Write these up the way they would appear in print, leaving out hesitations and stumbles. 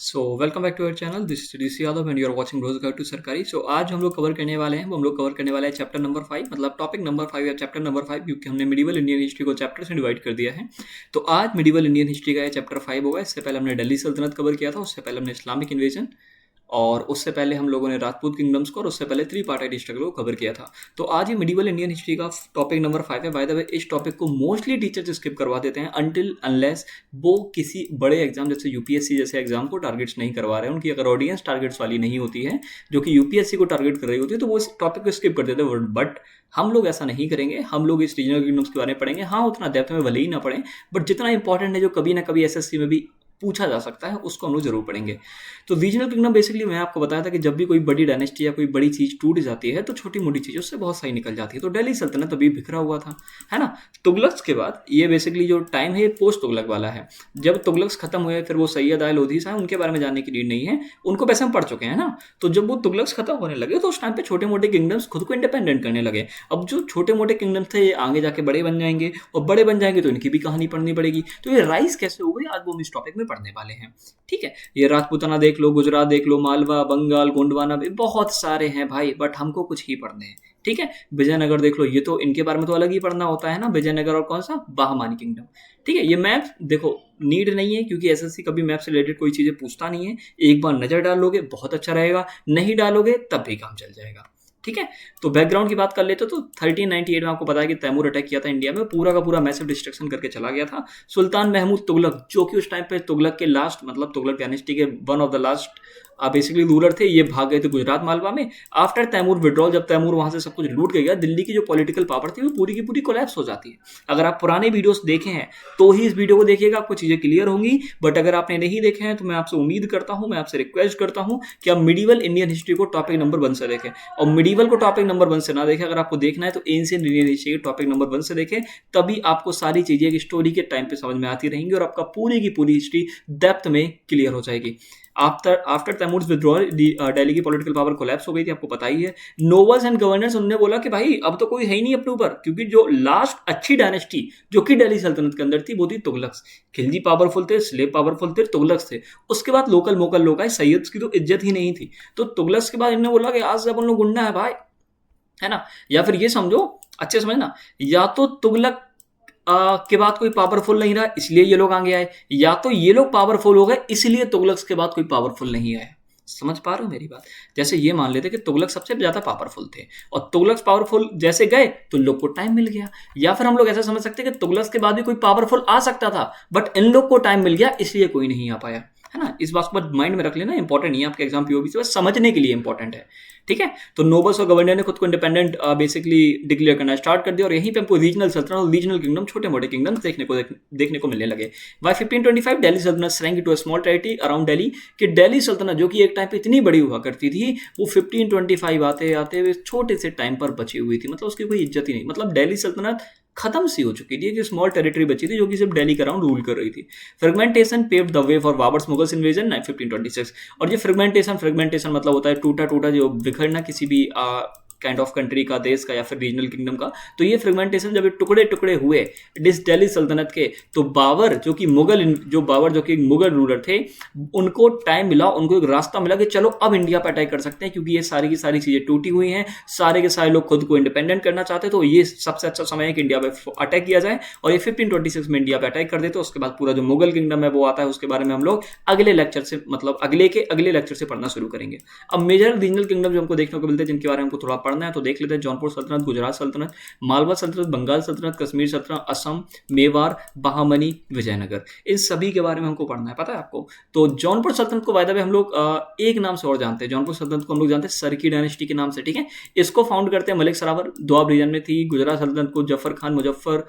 So welcome back to our channel. This is Rishi Yadav and you are watching Roz guide to Sarkari. So आज हम लोग cover करने वाले हैं हम लोग कवर करने वाले हैं चैप्टर नंबर 5, मतलब टॉपिक नंबर 5 या चैप्टर नंबर 5, क्योंकि हमने मिडिवल इंडियन हिस्ट्री को चैप्टर से डिवाइड कर दिया है। तो आज मिडिवल इंडियन हिस्ट्री का चैप्टर 5 होगा। इससे पहले हमने दिल्ली सल्तनत कवर किया था, उससे पहले हमने इस्लामिक इन्वेजन, और उससे पहले हम लोगों ने राजपूत किंगडम्स को, और उससे पहले थ्री पार्टाइट स्ट्रगल को कवर किया था। तो आज ये मिडिवल इंडियन हिस्ट्री का टॉपिक नंबर 5 है। बाय द वे इस टॉपिक को मोस्टली टीचर्स स्किप करवा देते हैं अनटिल अनलेस वो किसी बड़े एग्जाम जैसे यूपीएससी जैसे एग्जाम को टारगेट्स नहीं करवा रहे हैं। उनकी अगर ऑडियंस टारगेट्स वाली नहीं होती है जो कि यूपीएससी को टारगेट कर रही होती है तो वो इस टॉपिक को स्किप कर देते हैं। बट हम लोग ऐसा नहीं करेंगे। हम लोग इस रीजनल किंगडम्स के बारे में पढ़ेंगे। हाँ, उतना डेप्थ में भले ही ना पढ़ें, बट जितना इंपॉर्टेंट है जो कभी ना कभी एसएससी में भी पूछा जा सकता है उसको हम लोग जरूर पढ़ेंगे। तो रीजनल किंगडम बेसिकली मैं आपको बताया था कि जब भी कोई बड़ी डायनेस्टी या कोई बड़ी चीज टूट जाती है तो छोटी मोटी चीजों से बहुत सारी निकल जाती है। तो दिल्ली सल्तनत अभी बिखरा हुआ था, है ना। तुगलक्स के बाद ये बेसिकली जो टाइम है ये पोस्ट तुगलक वाला है। जब तुगलक्स खत्म हुए फिर वो सैयद आए लोधी साहब, उनके बारे में जानने की नीड नहीं है, उनको वैसे हम पढ़ चुके हैं ना। तो जब वो तुगलक्स खत्म होने लगे तो उस टाइम पे छोटे मोटे किंगडम्स खुद को इंडिपेंडेंट करने लगे। अब जो छोटे मोटे किंगडम्स थे ये आगे जाके बड़े बन जाएंगे, और बड़े बन जाएंगे तो इनकी भी कहानी पढ़नी पड़ेगी। तो ये राइज कैसे हो गई आज वो हम इस टॉपिक में पढ़ने वाले हैं। ठीक है, ये राजपूताना देख लो, गुजरात देख लो, मालवा, बंगाल, गोंडवाना, बहुत सारे हैं भाई, बट हमको कुछ ही पढ़ने हैं। ठीक है, विजयनगर देख लो, ये तो इनके बारे में तो अलग ही पढ़ना होता है ना, विजयनगर और कौन सा बहमानी किंगडम। ठीक है, ये मैप देखो नीड नहीं है क्योंकि एसएससी कभी मैप से रिलेटेड कोई चीजें पूछता नहीं है। एक बार नजर डालोगे बहुत अच्छा रहेगा, नहीं डालोगे तब भी काम चल जाएगा। ठीक है, तो बैकग्राउंड की बात कर लेते तो 1398 में आपको पता है कि तैमूर अटैक किया था इंडिया में, पूरा का पूरा मैसिव डिस्ट्रक्शन करके चला गया था। सुल्तान महमूद तुगलक जो कि उस टाइम पे तुगलक के लास्ट, मतलब तुगलक डायनेस्टी के one of the last basically ruler थे, ये भाग गए थे गुजरात मालवा में आफ्टर तैमूर विड्रॉल। जब तैमूर वहां से सब कुछ लूट के गया, दिल्ली की जो पॉलिटिकल पावर थी वो पूरी की पूरी कोलैप्स हो जाती है। अगर आप पुराने वीडियोस देखे हैं तो ही इस वीडियो को देखिएगा, आपको चीजें क्लियर होंगी। बट अगर आपने नहीं देखे हैं तो मैं आपसे उम्मीद करता हूं, मैं आपसे रिक्वेस्ट करता हूं कि आप मिडिवल इंडियन हिस्ट्री को टॉपिक नंबर 1 से देखें, और मिडिवल को टॉपिक नंबर 1 से ना देखें। अगर आपको देखना है तो ancient Indian history topic number 1 से देखें, तभी आपको सारी चीजें एक स्टोरी के टाइम पे समझ में आती रहेंगी और आपका पूरी की पूरी हिस्ट्री डेप्थ में क्लियर हो जाएगी। आफ्टर तैमूर्स विड्रॉल दिल्ली की पॉलिटिकल पावर कोलैप्स हो गई थी, आपको पता ही है। नोबल्स एंड गवर्नर्स उन्होंने बोला कि भाई अब तो कोई है ही नहीं अपने ऊपर, क्योंकि जो लास्ट अच्छी डायनेस्टी जो कि दिल्ली सल्तनत के अंदर थी वो थी तुगलक्स। खिलजी पावरफुल थे, स्लेव पावरफुल थे, तुगलक्स थे। उसके बाद लोकल मोकल लोग आए, सैयद्स की तो इज्जत ही नहीं थी। तो तुगलक्स के बाद इन्होंने बोला कि आज अपन लोग गुंडा है भाई, है ना। या फिर ये समझो, अच्छे समझना, या तो तुगलक के बाद कोई पावरफुल नहीं रहा इसलिए ये लोग आगे आए, या तो ये लोग पावरफुल हो गए इसलिए तुगलक्स के बाद कोई पावरफुल नहीं आया। समझ पा रहे हो मेरी बात। जैसे ये मान लेते कि तुगलक सबसे ज्यादा पावरफुल थे और तुगलक पावरफुल जैसे गए तो लोग को टाइम मिल गया, या फिर हम लोग ऐसा समझ सकते कि तुगलक के बाद भी कोई पावरफुल आ सकता था बट इन लोग को टाइम मिल गया इसलिए कोई नहीं आ पाया, है ना। इस बात को माइंड में रख लेना, इंपॉर्टेंट नहीं है आपके एग्जाम पीओबी से, बस समझने के लिए इंपॉर्टेंट है। ठीक है, तो नोबल्स और गवर्नर ने खुद को इंडिपेंडेंट बेसिकली डिक्लेयर करना स्टार्ट कर दिया, और यहीं पे हमको रीजनल सल्तनत और रीजनल किंगडम, छोटे मोटे किंगडम देखने को मिलने लगे। बाय 1525 दिल्ली सल्तनत shrank into a small territory around Delhi. कि दिल्ली सल्तनत जो कि एक टाइम पे इतनी बड़ी हुआ करती थी, वो 1525 आते आते हुए छोटे से टाइम पर बची हुई थी, मतलब उसकी कोई इज्जत ही नहीं। मतलब दिल्ली सल्तनत खत्म सी हो चुकी थी, एक स्मॉल टेरिटरी बची थी जो कि सिर्फ दिल्ली के अराउंड रूल कर रही थी। Fragmentation paved the way for Babar's Mughals invasion 1526। और ये फ्रेगमेंटेशन मतलब होता है टूटा टूटा, जो बिखरना किसी भी काइंड ऑफ कंट्री का, देश का, या फिर रीजनल किंगडम का। तो ये फ्रेगमेंटेशन जब टुकड़े टुकड़े हुए दिल्ली सल्तनत के, तो बाबर जो कि मुगल रूलर थे, उनको टाइम मिला, उनको एक रास्ता मिला कि चलो अब इंडिया पर अटैक कर सकते हैं, क्योंकि ये सारी की सारी चीजें टूटी हुई हैं, सारे के सारे लोग खुद को इंडिपेंडेंट करना चाहते हैं। तो ये सबसे अच्छा समय है कि इंडिया पर अटैक किया जाए, और ये 1526 में इंडिया पर अटैक कर देते। उसके बाद पूरा जो मुगल किंगडम है वो आता है, उसके बारे में हम लोग अगले लेक्चर से, मतलब अगले लेक्चर से पढ़ना शुरू करेंगे। अब मेजर रीजनल किंगडम जो हमको देखने को मिलते हैं, जिनके बारे में हमको थोड़ा पढ़ना है, तो देख लेते हैं। जौनपुर सल्तनत, गुजरात सल्तनत, मालवा सल्तनत, बंगाल सल्तनत, कश्मीर सल्तनत, असम, मेवाड़, बहामनी, विजयनगर, इन सभी के बारे में हमको पढ़ना है। पता है आपको? तो जौनपुर सल्तनत को बाय द वे हम लोग एक नाम से और जानते हैं। जौनपुर सल्तनत को हम लोग जानते हैं सरकी डायनेस्टी के नाम से। ठीक है, इसको फाउंड करते हैं मलिक सरावर, दोआब रीजन में थी। गुजरात सल्तनत को जफर खान मुजफ्फर,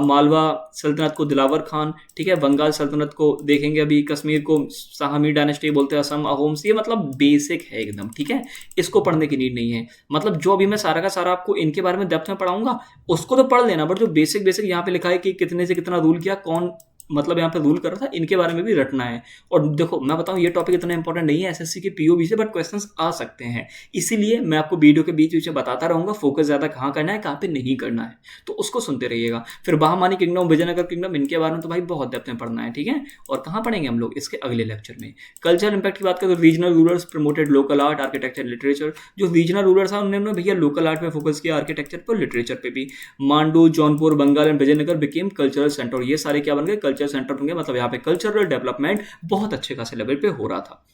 मालवा सल्तनत को दिलावर खान, ठीक है, बंगाल सल्तनत को देखेंगे अभी, कश्मीर को शाहमी डायनेस्टी बोलते हैं, असम अहोम्स। ये मतलब बेसिक है एकदम, ठीक है, इसको पढ़ने की नीड नहीं है। मतलब जो अभी मैं सारा का सारा आपको इनके बारे में डेप्थ में पढ़ाऊंगा उसको तो पढ़ लेना, बट जो बेसिक यहाँ पे लिखा है कि कितने से कितना रूल किया, कौन मतलब यहाँ पे रूल कर रहा था, इनके बारे में भी रटना है। और देखो मैं बताऊँ, ये टॉपिक इतना इंपॉर्टेंट नहीं है एसएससी के पीओबी से, बट क्वेश्चंस आ सकते हैं, इसीलिए मैं आपको वीडियो के बीच बीच में बताता रहूंगा फोकस ज्यादा कहाँ करना है, कहाँ पे नहीं करना है, तो उसको सुनते रहिएगा। फिर बहामानी किंगडम, विजयनगर किंगडम, इनके बारे में तो भाई बहुत डेप्थ में पढ़ना है, ठीक है। और कहाँ पढ़ेंगे हम लोग इसके अगले लेक्चर में। कल्चरल इंपैक्ट की बात करें तो regional rulers promoted local art, architecture, literature. जो रीजनल रूलर्स हैं उन्होंने भैया लोकल आर्ट पे फोकस किया, आर्किटेक्चर पर, लिटरेचर पे भी। Mandu, Jaunpur, Bengal and Vijayanagar became cultural centre, ये सारे क्या बन गए, कल्चरल सेंटर बन गए। मतलब यहाँ पे कल्चरल डेवलपमेंट बहुत अच्छे खासे लेवल पे हो रहा था।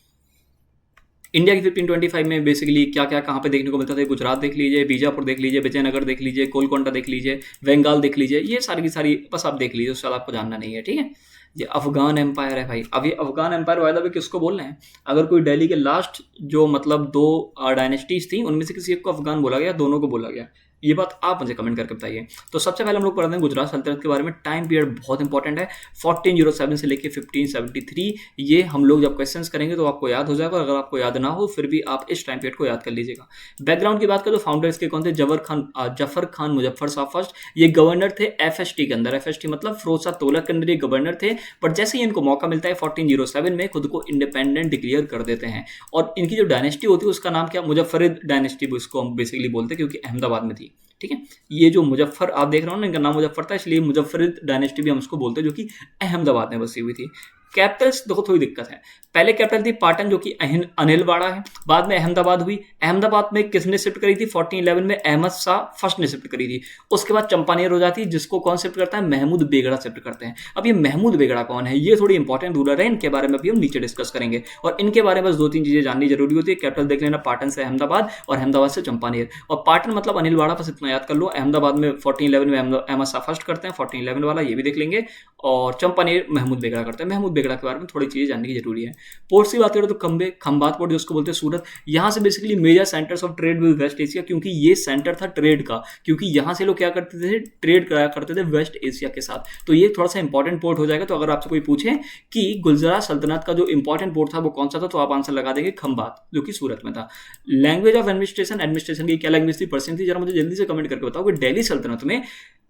इंडिया की 1525 में बेसिकली क्या क्या कहाँ पे देखने को मिलता था, गुजरात देख लीजिए, बीजापुर देख लीजिए, विजयनगर देख लीजिए, गोलकोंडा देख लीजिए, बंगाल देख लीजिए, ये सारी की सारी बस आप देख लीजिए, उसके बाद आपको जानना नहीं है, ठीक है। ये अफगान एम्पायर है भाई। अब ये अफगान एम्पायर वायदा भी किसको बोल रहे हैं, अगर कोई दिल्ली के लास्ट जो मतलब 2 डायनेस्टीज थी उनमें से किसी एक को अफगान बोला गया, दोनों को बोला गया, ये बात आप मुझे कमेंट करके बताइए। तो सबसे पहले हम लोग पढ़ते हैं गुजरात सल्तनत के बारे में। टाइम पीरियड बहुत इंपॉर्टेंट है, 1407 से लेके 1573। ये हम लोग जब क्वेश्चंस करेंगे तो आपको याद हो जाएगा, अगर आपको याद ना हो फिर भी आप इस टाइम पीरियड को याद कर लीजिएगा। बैकग्राउंड की बात करें तो फाउंडर्स के कौन थे, जफर खान मुजफ्फर शाह फर्स्ट। ये गवर्नर थे एफएसटी के अंदर, एफएसटी मतलब फिरोज तोलक के अंदर ये गवर्नर थे, बट जैसे ही इनको मौका मिलता है 1407 में खुद को इंडिपेंडेंट डिक्लेयर कर देते हैं। और इनकी जो डायनेस्टी होती है उसका नाम क्या, मुजफ्फरिद डायनेस्टी इसको हम बेसिकली बोलते हैं, क्योंकि अहमदाबाद में थी, ठीक है। ये जो मुजफ्फर आप देख रहे हो ना, इनका नाम मुजफ्फर था, इसलिए मुजफ्फरिद डायनेस्टी भी हम उसको बोलते हैं, जो कि अहमदाबाद में बसी हुई थी। कैपिटल्स देखो थोड़ी दिक्कत है, पहले कैपिटल थी पाटन जो कि अनिलवाड़ा है, बाद में अहमदाबाद हुई। अहमदाबाद में किसने शिफ्ट करी थी, 1411 में अहमद शाह फर्स्ट ने शिफ्ट करी थी। उसके बाद चंपानेर हो जाती है, जिसको कौन शिफ्ट करता है, महमूद बेगड़ा शिफ्ट करते हैं। अब ये महमूद बेगड़ा कौन है, ये थोड़ी इंपॉर्टेंट रूलर है, इनके बारे में भी हम नीचे डिस्कस करेंगे। और इनके बारे में बस 2-3 चीजें जाननी जरूरी होती है। कैपिटल देख लेना, पाटन से अहमदाबाद और अहमदाबाद से चंपानेर। और पाटन मतलब अनिलवाड़ा, बस इतना याद कर लो। अहमदाबाद में 1411 में अहमद शाह फर्स्ट करते हैं, 1411 वाला ये भी देख लेंगे। और चंपानेर महमूद बेगड़ा करते हैं। महमूद बेगड़ा के बारे में थोड़ी चीजें जानने की जरूरी है। पोर्ट्स की बात करें तो खंबात पोर्ट जिसको बोलते हैं सूरत, यहाँ से basically major centres of trade with West Asia, क्योंकि ये सेंटर था ट्रेड का, क्योंकि यहाँ से लोग क्या करते थे, ट्रेड कराया करते थे वेस्ट एशिया के साथ। तो ये थोड़ा सा इंपॉर्टेंट पोर्ट हो जाएगा। तो अगर आपसे कोई पूछे कि गुजरात सल्तनत का जो इंपॉर्टेंट पोर्ट था वो कौन सा था, तो आप आंसर लगा देंगे खंबात, जो कि सूरत में था। लैंग्वेज ऑफ एडमिनिस्ट्रेशन की क्या लैंग्वेज थी, पर्सन थी, जरा मुझे जल्दी से कमेंट करके बताओ कि दिल्ली सल्तनत में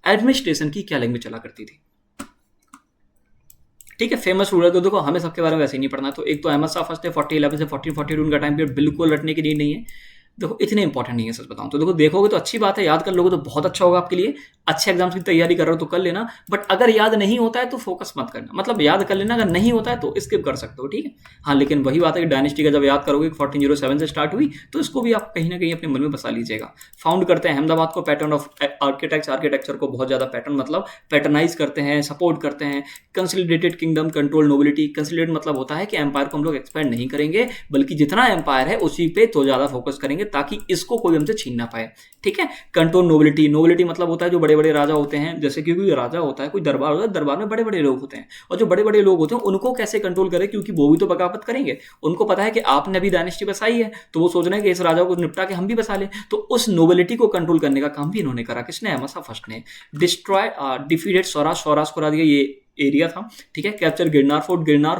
एडमिनिस्ट्रेशन की क्या लैंग्वेज चला करती थी, ठीक है। फेमस रूलर तो देखो हमें सबके बारे में वैसे ही नहीं पढ़ना। तो एक तो अहमद शाह फर्स्ट है 1411 से 1442, उनका टाइम पीरियड बिल्कुल रटने की नीड नहीं है। देखो इतने इंपॉर्टेंट नहीं है सच बताऊं तो। देखो देखोगे तो अच्छी बात है, याद कर लोगे तो बहुत अच्छा होगा आपके लिए। अच्छे एग्जाम्स की तैयारी कर रहे हो तो कर लेना, बट अगर याद नहीं होता है तो फोकस मत करना, मतलब याद कर लेना, अगर नहीं होता है तो स्किप कर सकते हो, ठीक है। हाँ लेकिन वही बात है कि डायनेस्टी का जब याद करोगे 1407 से स्टार्ट हुई, तो इसको भी आप कहीं ना कहीं अपने मन में बसा लीजिएगा। फाउंड करते हैं अहमदाबाद को, पैटर्न ऑफ आर्किटेक्चर को बहुत ज्यादा पैटर्न मतलब पैटर्नाइज करते हैं, सपोर्ट करते हैं। Consolidated kingdom, control nobility. Consolidate मतलब होता है कि एम्पायर को हम लोग एक्सपेंड नहीं करेंगे, बल्कि जितना एम्पायर है उसी पे तो ज्यादा फोकस करेंगे, ताकि इसको कोई हमसे छीन ना पाए, ठीक है। कंट्रोल नोबिलिटी, नोबिलिटी मतलब होता है जो बड़े बड़े राजा होते हैं, जैसे कि कोई राजा होता है, कोई दरबार होता है, दरबार में बड़े बड़े लोग होते हैं, और जो बड़े बड़े लोग होते हैं उनको कैसे कंट्रोल करें, क्योंकि वो भी तो बगावत करेंगे। उनको पता है कि आपने अभी डायनेस्टी बसाई है, तो वो सोच रहे हैं कि इस राजा को निपटा के हम भी बसा लें। तो उस नोबिलिटी को कंट्रोल करने का काम भी इन्होंने करा। किसने, अहमद शाह फर्स्ट ने। डिफीटेड स्वराज को हरा दिया, ये एरिया था, ठीक है। कैप्चर गिरनार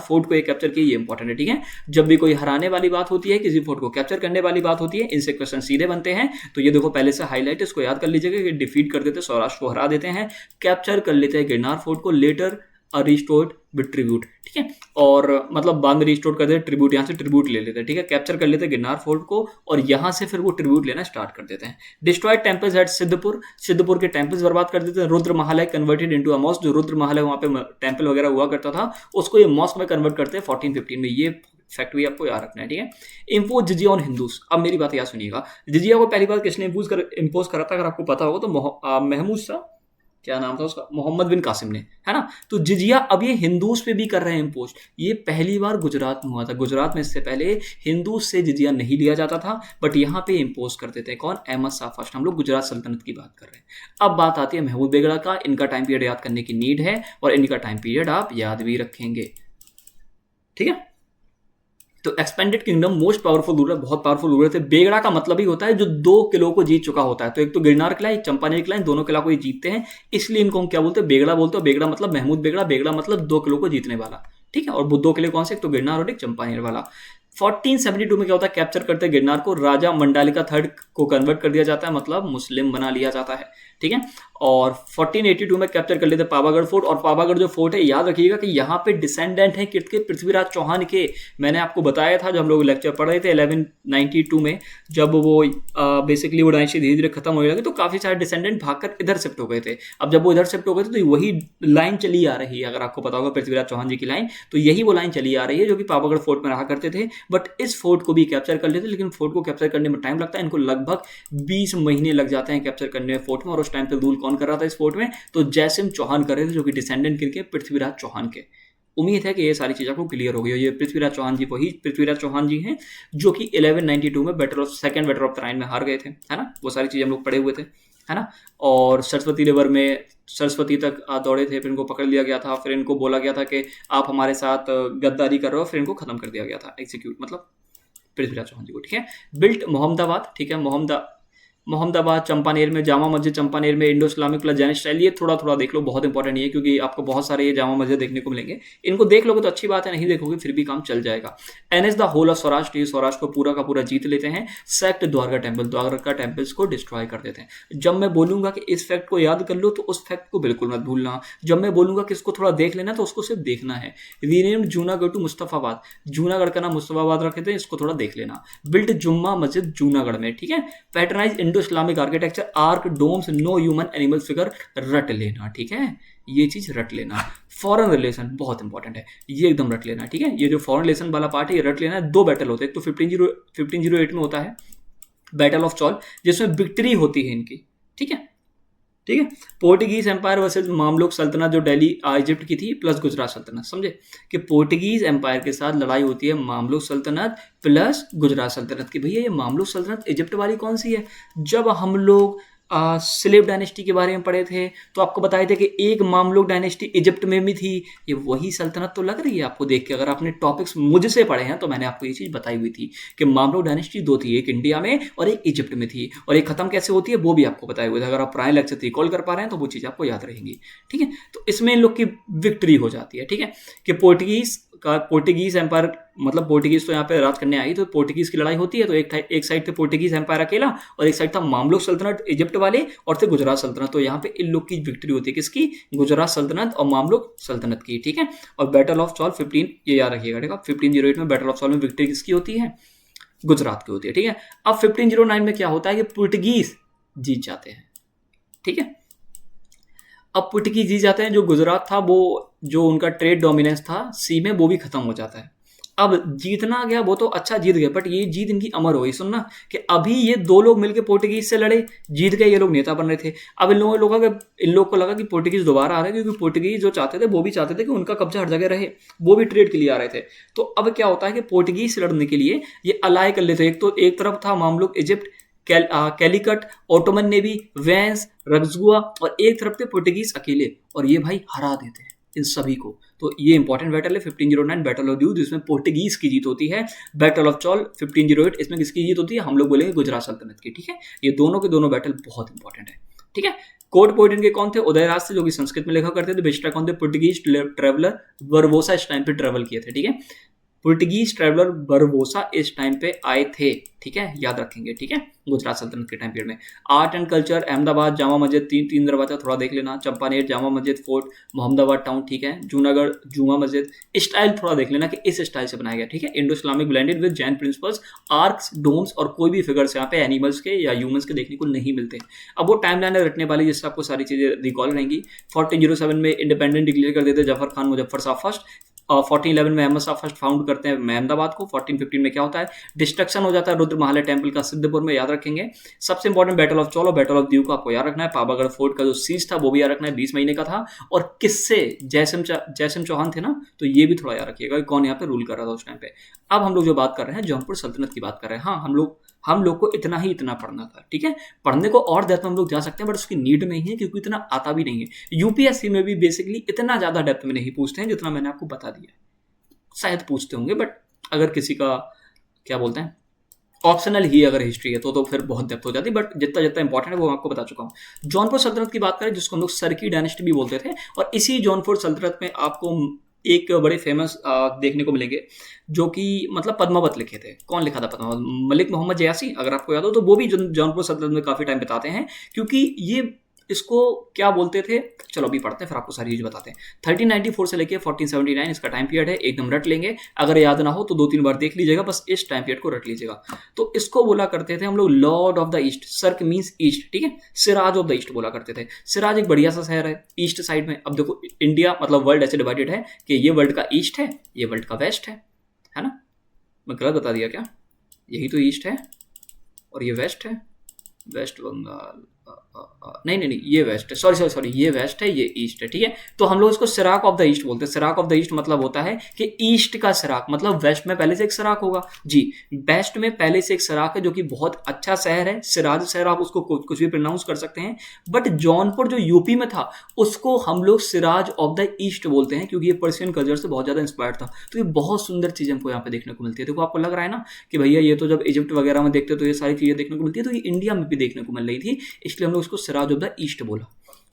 फोर्ट को एक कैप्चर किया, ये इंपॉर्टेंट है, ठीक है। जब भी कोई हराने वाली बात होती है, किसी फोर्ट को कैप्चर करने वाली बात होती है, इनसे क्वेश्चन सीधे बनते हैं। तो ये देखो पहले से हाईलाइट, इसको याद कर लीजिएगा कि डिफीट कर देते, सौराष्ट्र को हरा देते हैं, कैप्चर कर लेते हैं गिरनार फोर्ट को, लेटर रिस्टोर्ड विद ट्रिब्यूट, ठीक है। और मतलब बाद में रिस्टोर कर देते, ट्रिब्यूट यहाँ से ट्रिब्यूट ले लेते हैं, ठीक है। कैप्चर कर लेते हैं गिरनार फोर्ट को, और यहाँ से फिर वो ट्रिब्यूट लेना स्टार्ट कर देते हैं। डिस्ट्रॉयड टेम्पल्स एट सिद्धपुर के टेम्पल्स बर्बाद कर देते हैं। Rudra Mahalaya converted into a mosque, जो रुद्र महालय वहाँ पे टेम्पल वगैरह हुआ करता था, उसको ये मॉस्क में कन्वर्ट करते हैं 1415 में। ये फैक्ट भी आपको याद रखना है, ठीक है। Impose jizya on Hindus. अब मेरी बात याद सुनिएगा, जिजिया को पहली बार किसने इम्पोज करा था, अगर आपको पता होगा तो महमूद शाह, क्या नाम था उसका, मोहम्मद बिन कासिम ने, है ना। तो जिजिया अब ये हिंदूज पे भी कर रहे हैं इम्पोज। ये पहली बार गुजरात में हुआ था। गुजरात में इससे पहले हिंदूज से जिजिया नहीं लिया जाता था, बट यहाँ पे इम्पोज कर देते हैं। कौन, अहमद शाह फर्स्ट। हम लोग गुजरात सल्तनत की बात कर रहे हैं। अब बात आती है महमूद बेगड़ा का। इनका टाइम पीरियड याद करने की नीड है, और इनका टाइम पीरियड आप याद भी रखेंगे, ठीक है। तो expanded kingdom, most powerful ruler, बहुत पावरफुल रूलर थे। बेगड़ा का मतलब ही होता है जो 2 किलों को जीत चुका होता है। तो एक तो गिरनार किला, एक चंपानेर किला, दोनों किला को ये जीतते हैं, इसलिए इनको हम क्या बोलते हैं, बेगड़ा बोलते हैं। बेगड़ा मतलब महमूद बेगड़ा, बेगड़ा मतलब 2 किलो को जीतने वाला, ठीक है। और वो 2 किले कौन से, एक तो गिरनार और एक चंपानेर वाला। 1472 में क्या होता है, कैप्चर करते हैं गिरनार को, राजा मंडालिका थर्ड को कन्वर्ट कर दिया जाता है, मतलब मुस्लिम बना लिया जाता है, ठीक है। और 1482 में कैप्चर कर लेते हैं पावागढ़ फोर्ट। और पावागढ़ जो फोर्ट है, याद रखिएगा कि यहाँ पे डिसेंडेंट है किसके, पृथ्वीराज चौहान के। मैंने आपको बताया था जब हम लोग लेक्चर पढ़ रहे थे 1192 में, जब वो बेसिकली वो डायनेस्टी धीरे धीरे खत्म होने लगी तो काफी सारे डिसेंडेंट भागकर इधर शिफ्ट हो गए थे। अब जब वो इधर शिफ्ट हो गए थे तो वही लाइन चली आ रही है, अगर आपको पता होगा पृथ्वीराज चौहान जी की लाइन, तो यही वो लाइन चली आ रही है जो कि पावागढ़ फोर्ट में रहा करते थे। बट इस फोर्ट को भी कैप्चर कर लेते, लेकिन फोर्ट को कैप्चर करने में टाइम लगता है, इनको लगभग 20 महीने लग जाते हैं कैप्चर करने में फोर्ट में। और उस टाइम पे रूल कौन कर रहा था इस फोर्ट में, तो जयसिंह चौहान कर रहे थे, जो कि डिसेंडेंट किनके, पृथ्वीराज चौहान के। उम्मीद है कि ये सारी चीज़ आपको क्लियर हो गई हो। ये पृथ्वीराज चौहान जी वही पृथ्वीराज चौहान जी हैं जो कि 1192 में सेकंड बैटल ऑफ तराइन में हार गए थे, है ना। वो सारी चीज़ हम लोग पढ़े हुए थे, है ना। और सरस्वती रिवर में सरस्वती तक दौड़े थे, फिर इनको पकड़ लिया गया था, फिर इनको बोला गया था कि आप हमारे साथ गद्दारी कर रहे हो, फिर इनको खत्म कर दिया गया था, एग्जीक्यूट, मतलब पृथ्वीराज चौहान जी को, ठीक है। बिल्ट मोहम्मदाबाद, ठीक है, मोहम्मदाबाद, चंपानेर में जामा मस्जिद, चंपानेर में Indo Islamic plus Jain style, ये थोड़ा थोड़ा देख लो, बहुत इंपॉर्टेंट नहीं है क्योंकि आपको बहुत सारे ये जामा मस्जिद देखने को मिलेंगे। इनको देख लोगे तो अच्छी बात है, नहीं देखोगे फिर भी काम चल जाएगा। एनएस द होल ऑफ स्वराष्ट्र, ये स्वराष्ट्र को पूरा का पूरा जीत लेते हैं। Sect Dwarka temple, Dwarka temples को डिस्ट्रॉय कर देते हैं। जब मैं बोलूंगा कि इस फैक्ट को याद कर लो तो उस फैक्ट को बिल्कुल मत भूलना। जब मैं बोलूंगा कि इसको थोड़ा देख लेना तो उसको सिर्फ देखना है। रीनेम्ड जूनागढ़ टू मुस्तफाबाद, जूनागढ़ का नाम मुस्तफाबाद रखे थे, इसको थोड़ा देख लेना। बिल्ट जुम्मा मस्जिद जूनागढ़ में, ठीक है। Patronise Indo Islamic architecture, arch, domes, no human animal figure, रट लेना, ठीक है, ये चीज रट लेना। फॉरेन रिलेशन बहुत इंपॉर्टेंट है, ये एकदम रट लेना, ठीक है। ये जो फॉरेन रिलेशन वाला पार्ट है ये रट लेना। 2 बैटल होते हैं, एक तो 1508 में होता है बैटल ऑफ चौल, जिसमें विक्ट्री होती है इनकी, ठीक है, ठीक है। पोर्टुगीज एम्पायर वर्सेस मामलुक सल्तनत, जो दिल्ली इजिप्ट की थी, प्लस गुजरात सल्तनत। समझे कि पोर्टुगीज एम्पायर के साथ लड़ाई होती है मामलुक सल्तनत प्लस गुजरात सल्तनत की। भैया ये मामलुक सल्तनत इजिप्ट वाली कौन सी है? जब हम लोग स्लेव डायनेस्टी के बारे में पढ़े थे तो आपको बताए थे कि एक मामलुक डायनेस्टी इजिप्ट में भी थी। ये वही सल्तनत तो लग रही है आपको देख के। अगर आपने टॉपिक्स मुझसे पढ़े हैं तो मैंने आपको ये चीज़ बताई हुई थी कि मामलुक डायनेस्टी 2 थी, एक इंडिया में और एक इजिप्ट में थी, और एक खत्म कैसे होती है वो भी आपको बताए हुए थे। अगर आप पुराने लेक्चर रिकॉल कर पा रहे हैं तो वो चीज़ आपको याद रहेंगी, ठीक है। तो इसमें इन लोग की विक्ट्री हो जाती है, ठीक है, कि पोर्टुगीज एम्पायर, मतलब पोर्टुगीज तो यहाँ पे राज करने आई, तो पोर्टुगीज की लड़ाई होती है। तो एक साइड थे पोर्टुगीज एम्पायर अकेला और एक साइड था मामलुक सल्तनत इजिप्ट वाले और थे गुजरात सल्तनत। तो यहाँ पे इन लोग की विक्ट्री होती है, किसकी? गुजरात सल्तनत और मामलुक सल्तनत की, ठीक है। और बैटल ऑफ चौल 15, ये याद रखिएगा, ठीक है, 1508 में बैटल ऑफ चौल में विक्ट्री किसकी होती है? गुजरात की होती है, ठीक है। अब 1509 में क्या होता है कि पुर्तगीज जीत जाते हैं, ठीक है। अब पुर्तगीज जीत जाते हैं, जो गुजरात था वो, जो उनका ट्रेड डोमिनेंस था सी में, वो भी खत्म हो जाता है। अब जीतना गया वो तो अच्छा जीत गए, बट ये जीत इनकी अमर हो गई। सुनना कि अभी ये 2 लोग मिलकर पोर्टुगीज से लड़े, जीत गए, ये लोग नेता बन रहे थे। अब इन लोगों को लगा कि पोर्टुगीज दोबारा आ रहे हैं, क्योंकि पोर्टुगीज जो चाहते थे वो भी चाहते थे कि उनका कब्जा हर जगह रहे, वो भी ट्रेड के लिए आ रहे थे। तो अब क्या होता है कि पोर्टुगीज से लड़ने के लिए ये अलाय कर लेते। एक तो एक तरफ था Mamluk Egypt, Calicut, Ottoman navy, Venice, Ragusa, और एक तरफ थे पोर्टुगीज अकेले, और ये भाई हरा देते हैं इन सभी को। तो ये इंपॉर्टेंट बैटल है 1509 बैटल ऑफ ड्यू, जिसमें पोर्टुगीज की जीत होती है। बैटल ऑफ चौल 1508, इसमें किसकी जीत होती है? हम लोग बोलेंगे गुजरात सल्तनत की, ठीक है। ये दोनों के दोनों बैटल बहुत इंपॉर्टेंट है, ठीक है। कोर्ट पोएट इनके कौन थे? उदयराज थे, जो कि संस्कृत में लिखा करते थे। बिस्ट्रा कौन थे? पोर्टुगीज ट्रेवलर बरबोसा इस टाइम पे ट्रेवल किए थे, ठीक है। पुर्तगीज ट्रैवलर बरबोसा इस टाइम पे आए थे, ठीक है, याद रखेंगे, ठीक है, गुजरात सल्तनत के टाइम पीरियड में। Art and culture, Ahmedabad Jama Masjid, तीन दरवाजा थोड़ा देख लेना, चंपानेर जामा मस्जिद फोर्ट, मोहम्मदाबाद टाउन, ठीक है, जूनागढ़ जुमा मस्जिद। स्टाइल थोड़ा देख लेना कि इस स्टाइल से बनाया गया, ठीक है, Indo Islamic blended with Jain principles, arches, domes, और कोई भी फिगर्स यहाँ पे एनिमल्स के या ह्यूमंस के देखने को नहीं मिलते। अब वो टाइम लाइन रखने वाली जिससे आपको सारी चीजें रिकॉल रहेंगी। 1407 में इंडिपेंडेंट डिक्लेयर कर देते जफर खान मुजफ्फर शाह फर्स्ट। 1411 में अहमद शाह फर्स्ट फाउंड करते हैं अहमदाबाद को। 1415 में क्या होता है? डिस्ट्रक्शन हो जाता है रुद्र महालय टेम्पल का सिद्धपुर में, याद रखेंगे। सबसे इंपॉर्टेंट बैटल ऑफ चौल और बैटल ऑफ दीव को आपको याद रखना है। पावागढ़ फोर्ट का जो सीज था वो भी याद रखना है, 20 महीने का था। और किससे? जयसिंह चौहान थे ना, तो ये भी थोड़ा याद रखिएगा कौन यहाँ पे रूल कर रहा था उस टाइम पे। अब हम लोग जो बात कर रहे हैं जौनपुर सल्तनत की बात कर रहे हैं। हाँ, हम लोग को इतना पढ़ना था, ठीक है। पढ़ने को और डेप्थ में हम लोग जा सकते हैं, बट उसकी नीड नहीं है क्योंकि इतना आता भी नहीं है। यूपीएससी में भी बेसिकली इतना ज्यादा डेप्थ में नहीं पूछते हैं जितना मैंने आपको बता दिया। शायद पूछते होंगे, बट अगर किसी का क्या बोलते हैं ऑप्शनल ही अगर हिस्ट्री है तो फिर बहुत डेप्थ हो जाती है, बट जितना इंपॉर्टेंट है वो मैं आपको बता चुका हूँ। जौनपुर सल्तनत की बात करें जिसको हम लोग सरकी डायनेस्टी भी बोलते थे, और इसी जौनपुर सल्तनत में आपको एक बड़े फेमस देखने को मिलेंगे, जो कि मतलब पद्मावत लिखे थे। कौन लिखा था पद्मावत? मलिक मोहम्मद जयासी, अगर आपको याद हो तो। वो भी जौनपुर सल्तनत में काफ़ी टाइम बिताते हैं, क्योंकि ये इसको क्या बोलते थे, चलो अभी पढ़ते हैं फिर आपको सारी चीज़ बताते हैं। 1394 से लेके 1479 इसका टाइम पीरियड है, एकदम रट लेंगे। अगर याद ना हो तो 2-3 बार देख लीजिएगा, बस इस टाइम पीरियड को रट लीजिएगा। तो इसको बोला करते थे हम लोग लॉर्ड ऑफ द ईस्ट। सर्क मीन्स ईस्ट, ठीक है। सिराज ऑफ द ईस्ट बोला करते थे। सिराज एक बढ़िया सा शहर है ईस्ट साइड में। अब देखो इंडिया मतलब वर्ल्ड ऐसे डिवाइडेड है कि ये वर्ल्ड का ईस्ट है, ये वर्ल्ड का वेस्ट है ना? मैं गलत बता दिया क्या? यही तो ईस्ट है और ये वेस्ट है। वेस्ट बंगाल, नहीं नहीं नहीं, ये वेस्ट है, सॉरी, ये वेस्ट है, ये ईस्ट है, ठीक है। तो हम लोग इसको सिराक ऑफ द ईस्ट बोलते हैं। सिराक ऑफ द ईस्ट मतलब होता है कि ईस्ट का सिराक, मतलब वेस्ट में पहले से एक सिराक होगा जी। वेस्ट में पहले से एक सिराक है, जो कि बहुत अच्छा शहर है। सिराज शहर, आप उसको कुछ भी प्रोनाउंस कर सकते हैं। बट जौनपुर जो यूपी में था, उसको हम लोग सिराज ऑफ द ईस्ट बोलते हैं, क्योंकि ये पर्शियन कल्चर से बहुत ज़्यादा इंस्पायर्ड था। तो ये बहुत सुंदर चीज़ हमको यहाँ पे देखने को मिलती है। देखो आपको लग रहा है ना कि भैया ये तो जब इजिप्ट वगैरह में देखते तो ये सारी चीज़ें देखने को मिलती है, तो ये इंडिया में भी देखने को मिल रही थी, इसलिए हम लोग इसको सिराज ऑफ द ईस्ट बोला।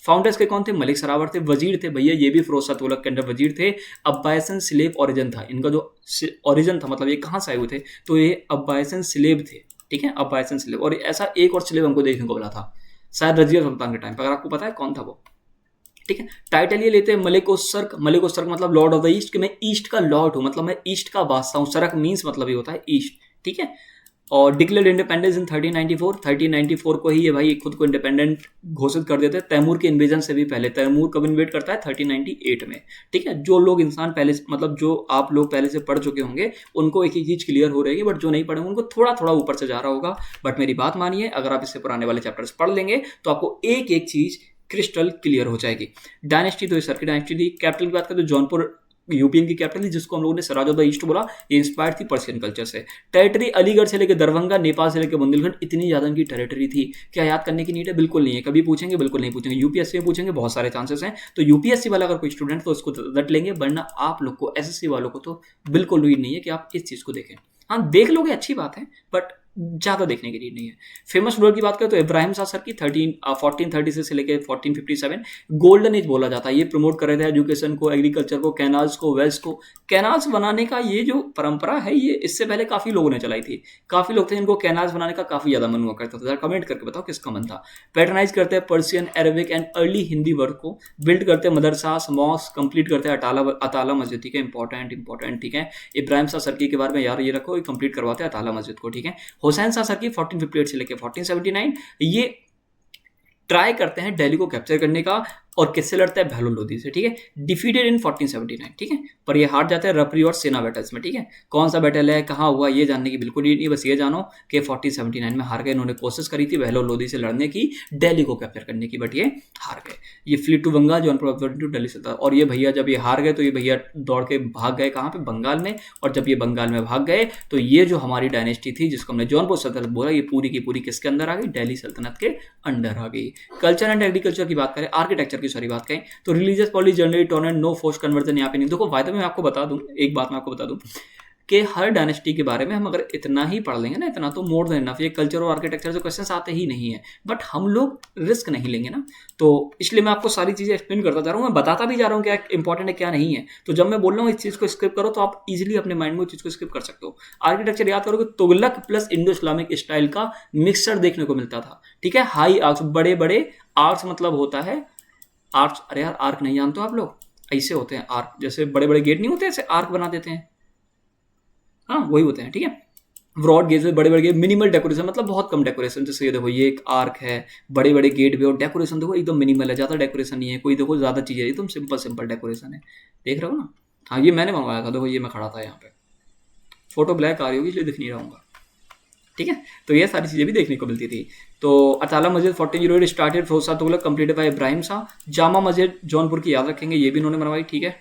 फाउंडर्स के कौन थे? मलिक सरावर थे, वजीर थे भैया, ये भी फिरोज शाह तुगलक के अंडर वजीर थे। अब्बासिन स्लेव ओरिजिन था इनका, जो ओरिजिन था, मतलब ये कहाँ से आए हुए थे, तो ये अब्बासिन स्लेव थे, ठीक है, अब्बासिन स्लेव। और ऐसा एक और स्लेव हमको देखने को मिला था शायद रजिया सुल्तान के टाइम पर, अगर आपको पता है कौन था वो, ठीक है। टाइटल ये लेते हैं मलिक उस सर्क। मलिक उस सर्क मतलब लॉर्ड ऑफ द ईस्ट, कि मैं ईस्ट का लॉर्ड हूँ, मतलब मैं ईस्ट का बादशाह हूँ। सर्क मीन्स मतलब ये होता है ईस्ट, ठीक है। और डिक्लेयर्ड इंडिपेंडेंस इन 1394 को ही ये भाई खुद को इंडिपेंडेंट घोषित कर देते हैं, तैमूर के इन्वेजन से भी पहले। तैमूर कब इन्वेट करता है? 1398 में, ठीक है। जो लोग इंसान पहले, मतलब जो आप लोग पहले से पढ़ चुके होंगे, उनको एक एक चीज क्लियर हो रहेगी, बट जो नहीं पढ़े उनको थोड़ा थोड़ा ऊपर से जा रहा होगा। बट मेरी बात मानिए, अगर आप इससे पुराने वाले चैप्टर्स पढ़ लेंगे तो आपको एक एक चीज क्रिस्टल क्लियर हो जाएगी। डायनेस्टी, तो ये सर की डायनेस्टी थी। कैपिटल की बात करें तो जौनपुर यूपीएन की कैपिटल थी, जिसको हम लोगों ने सिराज ऑफ द ईस्ट बोला। ये इंस्पायर्ड थी पर्शियन कल्चर से। टेरिटरी अलीगढ़ से लेकर दरभंगा, नेपाल से लेकर बुंदेलखंड, इतनी ज्यादा इनकी टेरिटरी थी। क्या याद करने की नीड है? बिल्कुल नहीं है। कभी पूछेंगे? बिल्कुल नहीं पूछेंगे। यूपीएससी में पूछेंगे, बहुत सारे चांसेस हैं। तो यूपीएससी वाला अगर कोई स्टूडेंट तो उसको रट लेंगे, वरना आप लोग को, एसएससी वालों को तो बिल्कुल नीड नहीं है कि आप इस चीज को देखें। हाँ देख लोगे, अच्छी बात है, बट ज़्यादा देखने की नीड नहीं है। फेमस रूलर की बात करें तो इब्राहिम शाह सर की 1436 से लेकर 1457 गोल्डन एज बोला जाता है। ये प्रमोट कर रहे थे एजुकेशन को, एग्रीकल्चर को, कैनाल्स को, वेल्स को। कैनाल्स बनाने का ये जो परंपरा है, ये इससे पहले काफ़ी लोगों ने चलाई थी। काफ़ी लोग थे जिनको कैनाल्स बनाने का काफ़ी ज़्यादा मन हुआ करता था। कमेंट करके बताओ किसका मन था। पैटर्नाइज करते हैं Persian, Arabic and early Hindi work को। बिल्ड करते हैं मदरसास, मॉस्क, कंप्लीट करते हैं अताला मस्जिद, ठीक है, इंपॉर्टेंट, ठीक है। इब्राहिम शाह सरकी के बारे में यार ये रखो, कंप्लीट करवाते हैं अताला मस्जिद को, ठीक है। हुसैन शाह सर की 1458 से लेकर 1479, ये ट्राई करते हैं दिल्ली को कैप्चर करने का, और किससे लड़ता है? बहलोल लोधी से, ठीक है। डिफीटेड इन 1479, ठीक है। पर ये हार जाते हैं रपरी और सेना बैटल्स में, ठीक है। कौन सा बैटल है, कहाँ हुआ, ये जानने की बिल्कुल नहीं, बस ये जानो कि 1479 में हार गए। इन्होंने कोशिश करी थी बहलोल लोधी से लड़ने की, दिल्ली को कैप्चर करने की, बट ये हार गए। ये fled to Bengal, Jaunpur to Delhi से था। और ये भैया जब ये हार गए तो ये भैया दौड़ के भाग गए कहाँ पे? बंगाल में। और जब ये बंगाल में भाग गए तो ये जो हमारी डायनेस्टी थी, जिसको हमने जौनपुर सल्तनत बोला, ये पूरी की पूरी किसके अंदर आ गई? दिल्ली सल्तनत के अंडर आ गई। कल्चर एंड एग्रीकल्चर की बात करें, आर्किटेक्चर की सॉरी बात करें तो religious policy generally tolerant, no force conversion यहाँ पे नहीं। देखो फायदे में मैं आपको बता दूं, एक बात मैं आपको बता दूं कि हर डायनेस्टी के बारे में हम अगर इतना ही पढ़ लेंगे ना, इतना तो मोर देन इनफ। ये कल्चर और आर्किटेक्चर से क्वेश्चंस आते ही नहीं है, बट हम लोग रिस्क नहीं लेंगे ना, तो इसलिए मैं आपको सारी चीज़ें एक्सप्लेन करता जा रहा हूँ। मैं बताता भी जा रहा हूँ क्या इंपॉर्टेंट है क्या नहीं है। तो जब मैं बोल रहा हूँ इस चीज़ को स्किप करो, तो आप इजिली अपने माइंड में उस चीज़ को स्किप कर सकते हो। आर्किटेक्चर याद करोगे, Tughlaq plus Indo Islamic style का मिक्सचर देखने को मिलता था, ठीक है। हाई आर्क्स, बड़े बड़े आर्क्स, मतलब होता है आर्क्स। अरे यार आर्क नहीं जानते हो आप लोग? ऐसे होते हैं आर्क, जैसे बड़े बड़े गेट नहीं होते, ऐसे आर्क बना देते हैं, हाँ वही होते हैं, ठीक है। ब्रॉड गेट में बड़े बड़े गेट, मिनिमल डेकोरेशन, मतलब बहुत कम डेकोरेशन। जैसे ये देखो, ये एक आर्क है, बड़े बड़े गेट भी, और डेकोरेशन देखो एकदम मिनिमल है, ज़्यादा डेकोरेशन नहीं है कोई। देखो ज़्यादा चीज़ें, एकदम सिंपल डेकोरेशन है, देख रहे हो ना। हाँ ये मैंने मंगवाया था, देखो ये मैं खड़ा था यहाँ पे, फोटो ब्लैक आ रही होगी इसलिए दिख नहीं रहूँगा, ठीक है। तो ये सारी चीज़ें भी देखने को मिलती थी। तो Atala Masjid 1408 started, Firoz Shah Tughlaq, completed by Ibrahim Shah. Jama Masjid Jaunpur की याद रखेंगे, ये भी इन्होंने बनवाई, ठीक है।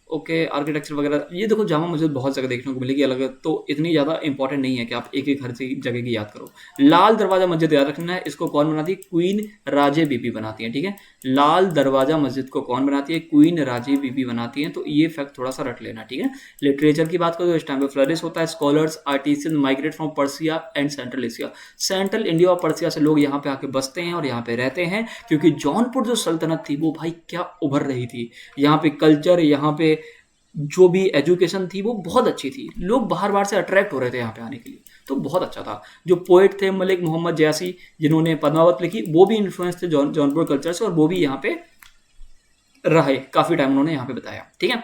ओके, आर्किटेक्चर वगैरह, ये देखो जामा मस्जिद बहुत जगह देखने को मिलेगी अलग, तो इतनी ज़्यादा इंपॉर्टेंट नहीं है कि आप एक एक हर जगह की याद करो। लाल दरवाजा मस्जिद याद रखना है, इसको कौन बनाती है? क्वीन राजे बीबी बनाती है, ठीक है। लाल दरवाजा मस्जिद को कौन बनाती है? क्वीन राजे बीबी बनाती है, तो ये फैक्ट थोड़ा सा रट लेना, ठीक है। लिटरेचर की बात करो तो इस टाइम पे फ्लरिश होता है। Scholars, artisan migrate from Persia and central Asia. Central India और पर्सिया से लोग यहाँ पे आके बसते हैं और यहाँ पे रहते हैं, क्योंकि जौनपुर जो सल्तनत थी वो भाई क्या उभर रही थी। यहाँ पे कल्चर, यहाँ पे जो भी एजुकेशन थी वो बहुत अच्छी थी, लोग बाहर बाहर से अट्रैक्ट हो रहे थे यहाँ पे आने के लिए, तो बहुत अच्छा था। जो पोइट थे मलिक मोहम्मद जयासी जिन्होंने पद्मावत लिखी, वो भी इन्फ्लुएंस थे जौनपुर कल्चर से, और वो भी यहाँ पे रहे काफ़ी टाइम उन्होंने यहाँ पे बताया। ठीक है,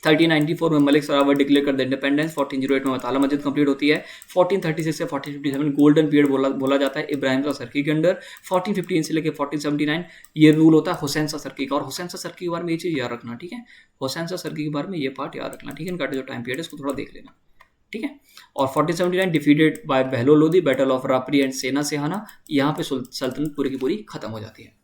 1394 में मलिक सरावर डिक्लेयर कर द इंडिपेंडेंस, 1408 में मताला मस्जिद कंप्लीट होती है, 1436 से 1457 गोल्डन पीरियड बोला जाता है इब्राहिम शाह सरकी के अंडर, 1415 से लेकर 1479 ये रूल होता है हुसैन शाह सरकी का। और हुसैन शाह सरकी के बारे में ये चीज़ याद रखना, ठीक है, हुसैन शाह सरकी के बारे में ये पार्ट याद रखना, ठीक है, इनका जो टाइम पीरियड है इसको थोड़ा देख लेना, ठीक है। और 1479 defeated by Bahlol Lodi, battle of Rapri and Sena Sehana, यहाँ पे सल्तनत पूरी की पूरी खत्म हो जाती है।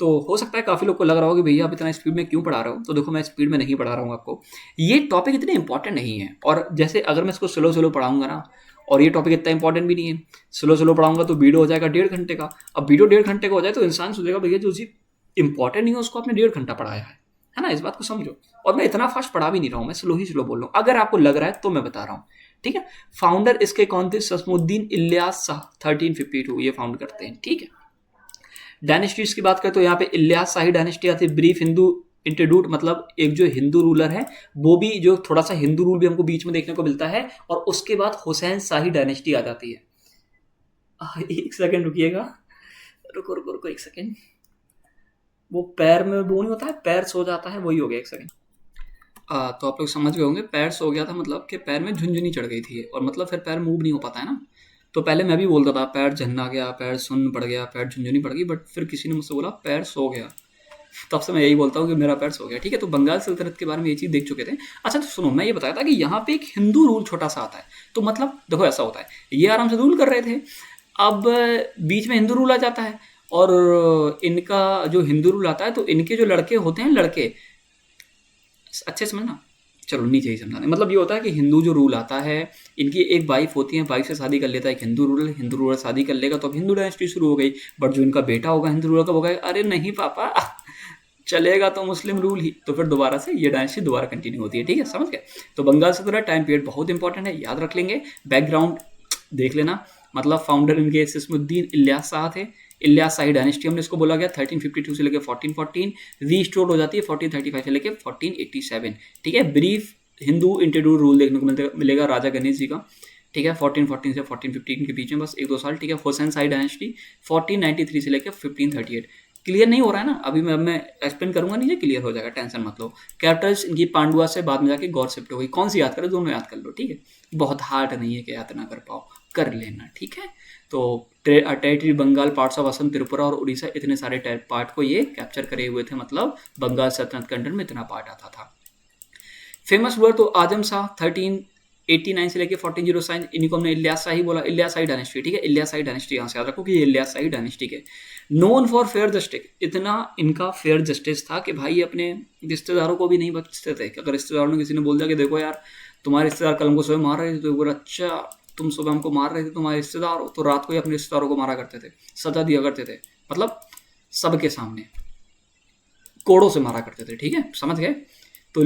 तो हो सकता है काफ़ी लोग को लग रहा हो कि भैया आप इतना स्पीड में क्यों पढ़ा रहे हो, तो देखो मैं स्पीड में नहीं पढ़ा रहा हूँ आपको, ये टॉपिक इतने इंपॉर्टेंट नहीं है। और जैसे अगर मैं इसको स्लो स्लो पढ़ाऊंगा ना, और ये टॉपिक इतना इंपॉर्टेंट भी नहीं है, स्लो स्लो पढ़ाऊंगा तो वीडियो हो जाएगा 1.5 घंटे का। अब वीडियो 1.5 घंटे का हो जाए तो इंसान सोचेगा भैया जो चीज़ इंपॉर्टेंट नहीं है उसको आपने 1.5 घंटा पढ़ाया है ना, इस बात को समझो। और मैं इतना फास्ट पढ़ा भी नहीं रहा हूँ, मैं स्लो ही स्लो बोल रहा हूँ, अगर आपको लग रहा है तो मैं बता रहा हूँ, ठीक है। फाउंडर इसके कौन थे? ससमुद्दीन इलियास शाह, 1352 ये फाउंड करते हैं, ठीक है। डायनेस्टीज की बात करें तो यहाँ पे इलियास शाही डायनेस्टी आती है, ब्रीफ हिंदू इंट्रोड्यूट, मतलब एक जो हिंदू रूलर है वो भी, जो थोड़ा सा हिंदू रूल भी हमको बीच में देखने को मिलता है, और उसके बाद हुसैन शाही डायनेस्टी आ जाती है। एक सेकंड रुकिएगा, रुको रुको रुको एक सेकंड, वो पैर में वो नहीं होता है, पैर सो जाता है, वही हो गया, एक सेकंड। तो आप लोग समझ गए होंगे, पैर सो गया था मतलब कि पैर में झुनझुनी चढ़ गई थी, और मतलब फिर पैर मूव नहीं हो पाता है ना। तो पहले मैं भी बोलता था पैर झन्ना गया, पैर सुन्न पड़ गया, पैर झुनझुनी पड़ गई, बट फिर किसी ने मुझसे बोला पैर सो गया, तब से मैं यही बोलता हूँ कि मेरा पैर सो गया, ठीक है। तो बंगाल सल्तनत के बारे में ये चीज़ देख चुके थे। अच्छा तो सुनो, मैं ये बताया था कि यहाँ पे एक हिंदू रूल छोटा सा आता है, तो मतलब देखो ऐसा होता है, ये आराम से रूल कर रहे थे, अब बीच में हिंदू रूल आ जाता है, और इनका जो हिंदू रूल आता है तो इनके जो लड़के होते हैं, लड़के अच्छे समझना, चलो नीचे ही समझाने, मतलब ये होता है कि हिंदू जो रूल आता है, इनकी एक वाइफ होती है, वाइफ से शादी कर लेता है एक हिंदू रूलर शादी कर लेगा तो अब हिंदू डायनेस्टी शुरू हो गई। बट जो इनका बेटा होगा हिंदू रूलर का, होगा अरे नहीं पापा चलेगा तो मुस्लिम रूल ही, तो फिर दोबारा से ये डायनेस्टी दोबारा कंटिन्यू होती है, ठीक है, समझ गए। तो बंगाल से थोड़ा टाइम पीरियड बहुत इंपॉर्टेंट है, याद रख लेंगे, बैकग्राउंड देख लेना। मतलब फाउंडर इनके सिस्मुद्दीन इलियास शाह थे, इलियास शाही डायनेस्टी हमने इसको बोला गया, 1352 से लेकर 1414, रीस्टोर्ड हो जाती है 1435 से लेकर 1487, ठीक है। ब्रीफ हिंदू इंट्रोड्यूस रूल देखने को मिलेगा राजा गणेश जी का, ठीक है, 1414 से 1415 के बीच में बस 1-2 साल, ठीक है। हुसैन शाही डायनेस्टी 1493 से लेकर 1538, क्लियर नहीं हो रहा है ना, अभी मैं एक्सप्लेन करूंगा, नीचे क्लियर हो जाएगा, टेंशन मत लो। कैपिटल्स इनकी पांडुआ से बाद में जाके गौर शिफ्ट हो गई, कौन सी याद करो, दोनों याद कर लो, ठीक है, बहुत हार्ड नहीं है कि याद ना कर पाओ, कर लेना, ठीक है। तो territory Bengal, parts of Assam, Tripura और उड़ीसा, इतने सारे पार्ट को ये कैप्चर करे हुए थे, मतलब बंगाल सल्तनत के अंडर में इतना पार्ट आता था। फेमस हुआ तो आजम शाह 1389 से लेकर 1407, इनको हमने इलियास शाही बोला, इलियास शाही डायनेस्टी, ठीक है, इलियास शाही डायनेस्टी यहाँ से याद रखो कि ये इलियास शाही डायनेस्टी के। नोन फॉर फेयर जस्टिस, इतना इनका फेयर जस्टिस था कि भाई अपने रिश्तेदारों को भी नहीं बचते थे, अगर रिश्तेदारों ने किसी ने बोल दिया कि देखो यार तुम्हारे रिश्तेदार कल हमको सुबह मार रहे थे, तो बोला अच्छा तुम सुबह हमको मार रहे थे, तुम्हारे रिश्तेदार हो, तो रात को ही अपने रिश्तेदारों को मारा करते थे, सजा दिया करते थे, मतलब सबके सामने कोड़ों से मारा करते थे, ठीक है, समझ गए। तो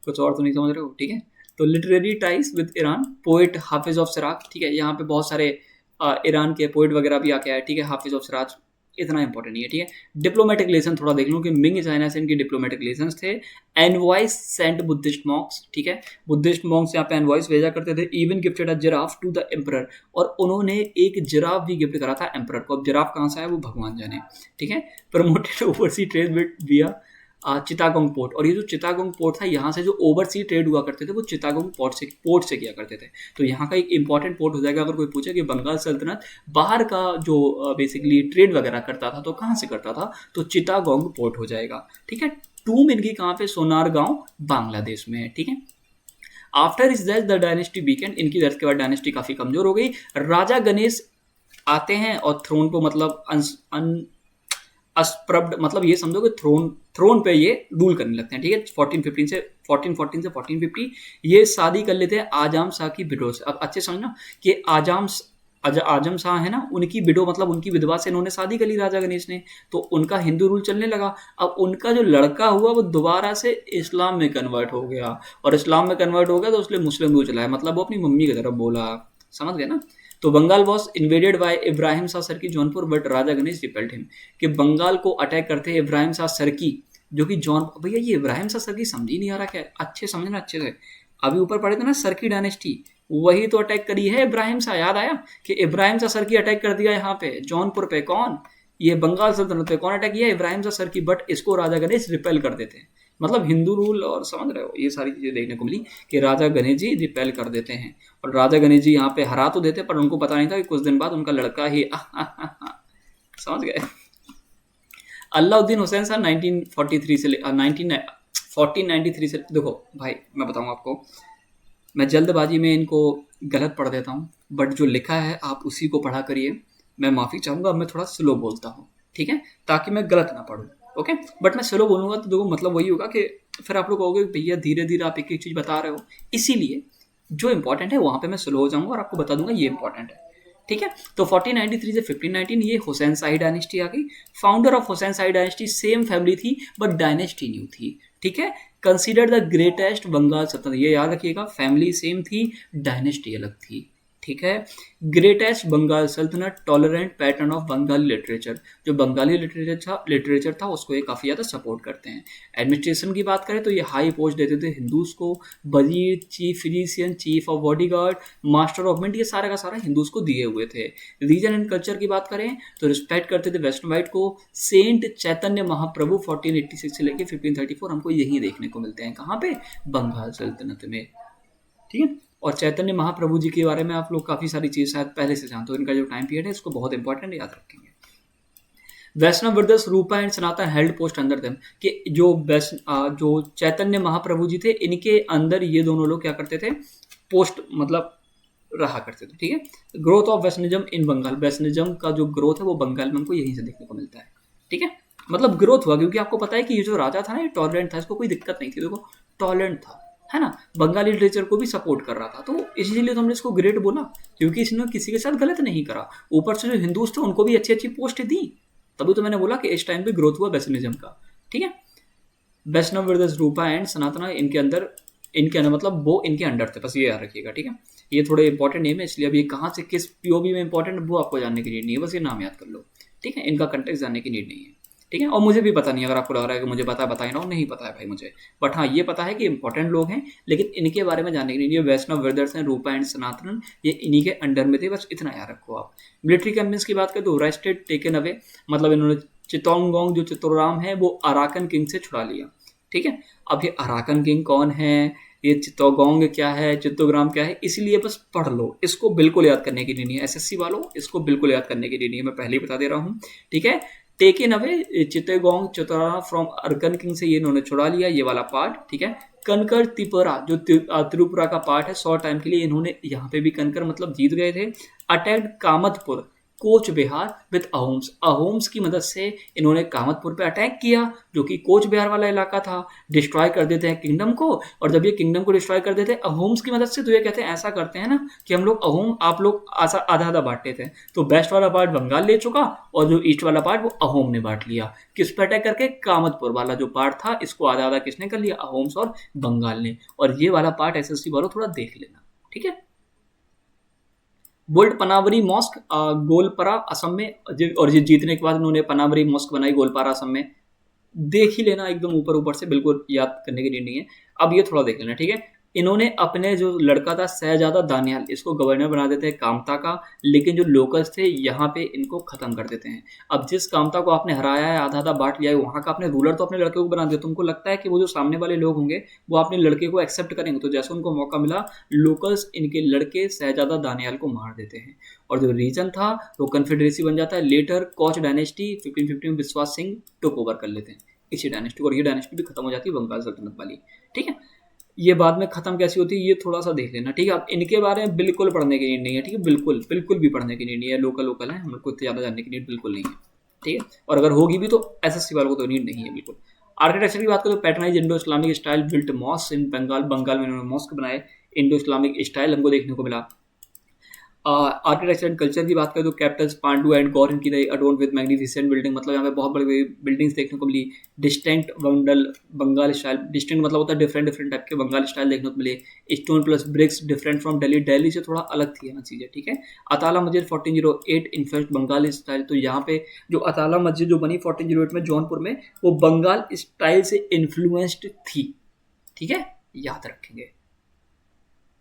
कुछ और तो नहीं समझ रहे हो, ठीक है। तो literary ties with Iran, poet Hafiz of Siraj, ठीक है, यहाँ पे बहुत सारे ईरान के पोइट वगैरह भी आके आए, ठीक है, हाफिज ऑफ सिराज इतना इंपॉर्टेंट नहीं है, ठीक है। डिप्लोमेटिक रिलेशन थोड़ा देख लो कि मिंग चाइना से इनके डिप्लोमेटिक रिलेशन थे। एनवॉइस सेंट बुद्धिस्ट मॉन्क्स, ठीक है, बुद्धिस्ट मॉन्क्स यहाँ पे एनवॉइस भेजा करते थे। Even gifted a giraffe to the emperor, और उन्होंने एक जिराफ भी गिफ्ट करा था एम्परर को। अब जिराफ कहाँ से आया वो भगवान जाने, ठीक है। प्रमोटेड ओवरसी ट्रेड विद विया चिटागोंग पोर्ट, और ये जो चिटागोंग पोर्ट था, यहाँ से जो ओवरसी ट्रेड हुआ करते थे वो चिटागोंग पोर्ट से किया करते थे। तो यहाँ का एक इंपॉर्टेंट पोर्ट हो जाएगा, अगर कोई पूछे कि बंगाल सल्तनत बाहर का जो बेसिकली ट्रेड वगैरह करता था तो कहाँ से करता था, तो चिटागोंग पोर्ट हो जाएगा, ठीक है। टूम इनकी कहाँ पे, सोनार गांव बांग्लादेश में है, ठीक है। After is death the dynasty weekend, इनकी डेथ के बाद डायनेस्टी काफी कमजोर हो गई। राजा गणेश आते हैं और थ्रोन को मतलब अस्प्रब्ड, मतलब ये समझो कि थ्रोन पे ये रूल करने लगते हैं, ठीक है। 1414 से 1450 ये शादी कर लेते हैं आजम शाह की विडो से। अब अच्छे समझना कि आजम शाह है ना, उनकी विडो मतलब उनकी विधवा से इन्होंने शादी कर ली राजा गणेश ने, तो उनका हिंदू रूल चलने लगा। अब उनका जो लड़का हुआ वो दोबारा से इस्लाम में कन्वर्ट हो गया, और इस्लाम में कन्वर्ट हो गया तो उसने मुस्लिम रूल चलाया, मतलब वो अपनी मम्मी की तरफ बोला, समझ गए ना। तो Bengal was invaded by Ibrahim Shah Sharqi Jaunpur, but Raja Ganesh repelled him, कि बंगाल को अटैक करते हैं इब्राहिम शाह सरकी जो कि जॉन, भैया ये इब्राहिम सा सर की समझ ही नहीं आ रहा क्या, अच्छे समझना अच्छे से। अभी ऊपर पढ़े थे ना सर की डायनेस्टी, वही तो अटैक करी है इब्राहिम सा, याद आया कि इब्राहिम सा सर की अटैक कर दिया यहाँ पे जौनपुर पे, कौन, ये बंगाल सल्तनत पे कौन अटैक किया, इब्राहिम सा सर की, बट इसको राजा गणेश रिपेल कर देते हैं। मतलब हिंदू रूल, और समझ रहे हो ये सारी चीजें देखने को मिली कि राजा गणेश जी रिपेल कर देते हैं, और राजा गणेश जी यहाँ पे हरा तो देते पर उनको पता नहीं था कि कुछ दिन बाद उनका लड़का ही समझ गए। अलाउद्दीन हुसैन सर 1943 से 1493 से, देखो भाई मैं बताऊँ आपको, मैं जल्दबाजी में इनको गलत पढ़ देता हूँ, बट जो लिखा है आप उसी को पढ़ा करिए। मैं माफ़ी चाहूँगा, अब मैं थोड़ा स्लो बोलता हूँ, ठीक है, ताकि मैं गलत ना पढ़ूँ, ओके। बट मैं स्लो बोलूँगा तो देखो मतलब वही होगा कि फिर आप लोग कहोगे भैया धीरे धीरे आप एक एक चीज़ बता रहे हो, इसीलिए जो इंपॉर्टेंट है वहाँ पे मैं स्लो हो जाऊँगा और आपको बता दूंगा ये इंपॉर्टेंट है, ठीक है। तो 1493 से 1519 ये हुसैन शाही डायनेस्टी आ गई। Founder of Hussain Shahi dynasty same family थी बट डायनेस्टी न्यू थी, ठीक है। कंसीडर द ग्रेटेस्ट बंगाल सल्तनत, ये याद रखिएगा, फैमिली सेम थी, डायनेस्टी अलग थी, ठीक है। ग्रेटेस्ट बंगाल सल्तनत, tolerant pattern of Bengali literature, जो बंगाली लिटरेचर था उसको ये काफ़ी ज़्यादा सपोर्ट करते हैं। एडमिनिस्ट्रेशन की बात करें तो ये हाई पोस्ट देते थे हिंदूज को, वजीर, chief physician, chief of bodyguard, master of mint, ये सारा का सारा हिंदूज को दिए हुए थे। रीजन एंड कल्चर की बात करें तो रिस्पेक्ट करते थे वेस्टर्न को। सेंट चैतन्य महाप्रभु 1486 से लेकर 1534 हमको यही देखने को मिलते हैं, कहाँ पे, बंगाल सल्तनत में, ठीक है। और चैतन्य महाप्रभु जी के बारे में आप लोग काफ़ी सारी चीज़ शायद पहले से जानते हो, इनका जो टाइम पीरियड है इसको बहुत इंपॉर्टेंट याद रखेंगे। Vaishnav brothers Rupa and Sanatana held post under them, कि जो चैतन्य महाप्रभु जी थे इनके अंदर ये दोनों लोग क्या करते थे, पोस्ट मतलब रहा करते थे, ठीक है। Growth of Vaishnavism in Bengal, Vaishnavism का जो ग्रोथ है वो बंगाल में हमको यहीं से देखने को मिलता है, ठीक है। मतलब ग्रोथ हुआ क्योंकि आपको पता है कि ये जो राजा था ना ये टॉलरेंट था, इसको कोई दिक्कत नहीं थी, देखो टॉलरेंट था, है ना, बंगाली लिटरेचर को भी सपोर्ट कर रहा था, तो इसीलिए तो हमने इसको ग्रेट बोला, क्योंकि इसने किसी के साथ गलत नहीं करा, ऊपर से जो हिंदूज थे उनको भी अच्छी अच्छी पोस्ट दी, तभी तो मैंने बोला कि इस टाइम पे ग्रोथ हुआ वैष्णविज्म का, ठीक है। वैष्णव ब्रदर्स रूपा एंड सनातना इनके अंदर मतलब वो इनके अंडर थे, बस ये याद रखिएगा, ठीक है। ये थोड़े इंपॉर्टेंट नेम है, इसलिए अब ये कहाँ से किस पीओबी में इंपॉर्टेंट वो आपको जानने की नीड नहीं है, बस ये नाम याद कर लो, ठीक है। इनका कंटेक्स्ट जानने की नीड नहीं है, ठीक है। और मुझे भी पता नहीं, अगर आपको लग रहा है कि मुझे पता है, बताई ना, नहीं पता है भाई मुझे, बट हाँ ये पता है कि इंपॉर्टेंट लोग हैं, लेकिन इनके बारे में जानने की नहीं है। वैष्णव ब्रदर्स हैं, रूपा एंड सनातन, ये इन्हीं के अंडर में थे, बस इतना याद रखो आप। मिलिट्री कैंपेन्स की बात करें तो रेस्टेड टेकन अवे, मतलब इन्होंने चित्तौड़गोंग जो चित्तौड़राम है वो अराकन किंग से छुड़ा लिया, ठीक है। अब ये अराकन किंग कौन है, ये चित्तौड़गोंग क्या है, चित्तौड़ग्राम क्या है, इसलिए बस पढ़ लो, इसको बिल्कुल याद करने की नहीं है, एसएससी वालों इसको बिल्कुल याद करने की नहीं है, मैं पहले ही बता दे रहा हूँ, ठीक है। Taken away Chittagong Chattogram from अरकन king से ये इन्होंने छुड़ा लिया, ये वाला पार्ट, ठीक है। कनकर त्रिपुरा जो त्रिपुरा का पार्ट है, 100 टाइम के लिए इन्होंने यहाँ पे भी कनकर मतलब जीत गए थे। Attacked Kamatapur coach Bihar with Ahoms, Ahoms की मदद से इन्होंने कामतपुर पे अटैक किया जो कि कोच बिहार वाला इलाका था। डिस्ट्रॉय कर देते हैं किंगडम को, और जब ये किंगडम को डिस्ट्रॉय कर देते हैं अहोम्स की मदद से, तो ये कहते हैं ऐसा करते हैं ना कि हम लोग अहोम आप लोग आधा आधा बांटते थे, तो वेस्ट वाला पार्ट बंगाल ले चुका और जो ईस्ट वाला पार्ट वो अहोम ने बांट लिया। किस पे अटैक करके, कामतपुर वाला जो पार्ट था इसको आधा आधा किसने कर लिया, अहोम्स और बंगाल ने। और ये वाला पार्ट एसएससी वालों थोड़ा देख लेना, ठीक है। बोल्ड पनावरी मॉस्क गोलपारा असम में, और ये जीतने के बाद उन्होंने पनावरी मॉस्क बनाई गोलपारा असम में, देख ही लेना एकदम ऊपर ऊपर से, बिल्कुल याद करने की नीड नहीं है। अब ये थोड़ा देख लेना, ठीक है। इन्होंने अपने जो लड़का था शहजादा दानियाल, इसको गवर्नर बना देते हैं कामता का, लेकिन जो लोकल्स थे यहाँ पे इनको खत्म कर देते हैं। अब जिस कामता को आपने हराया है, आधा आधा बांट लिया है, वहाँ का आपने रूलर तो अपने लड़के को बना दिया, तुमको लगता है कि वो जो सामने वाले लोग होंगे वो अपने लड़के को एक्सेप्ट करेंगे, तो जैसे उनको मौका मिला लोकल्स इनके लड़के शहजादा दानियाल को मार देते हैं, और जो रीजन था वो कन्फेडरेसी बन जाता है। लेटर कोच डायनेस्टी 1550 में विश्वास सिंह टुक ओवर कर लेते हैं इसी डायनेस्टी को, और ये डायनेस्टी भी खत्म हो जाती है बंगाल सल्तनत वाली, ठीक है। ये बाद में खत्म कैसी होती है ये थोड़ा सा देख लेना, ठीक है। अब इनके बारे में बिल्कुल पढ़ने की नीड नहीं है, ठीक है, बिल्कुल बिल्कुल भी पढ़ने की नीड नहीं है, लोकल है, हम लोग को इतनी ज़्यादा जानने की नीड बिल्कुल नहीं है, ठीक है। और अगर होगी भी तो एसएससी वालों को तो नीड नहीं है बिल्कुल। आर्किटेक्चर की बात करें तो patronise Indo Islamic style built mosque in Bengal, Bengal में इन्होंने मॉस्क बनाए, इंडो इस्लामिक स्टाइल हमको देखने को मिला। आर्किटेक्चर एंड कल्चर की बात करें तो कैपिटल्स पांडु एंड गौर इनकी रही अडोन्ड विद मैग्निफिसेंट बिल्डिंग, मतलब यहाँ पे बहुत बड़ी बड़ी बिल्डिंग्स देखने को मिली। डिस्टेंट बंगाल स्टाइल, डिस्टेंट मतलब होता है डिफरेंट डिफरेंट टाइप के बंगाल स्टाइल देखने को मिले। Stone plus bricks different from Delhi, Delhi से थोड़ा अलग थी ना चीज़ें, ठीक है। अताला मस्जिद 1408 इनफैक्ट बंगाली स्टाइल, तो यहाँ पे जो अताला मस्जिद जो बनी 1408 में जौनपुर में, वो बंगाल स्टाइल से इन्फ्लुएंस्ड थी, ठीक है, याद रखेंगे।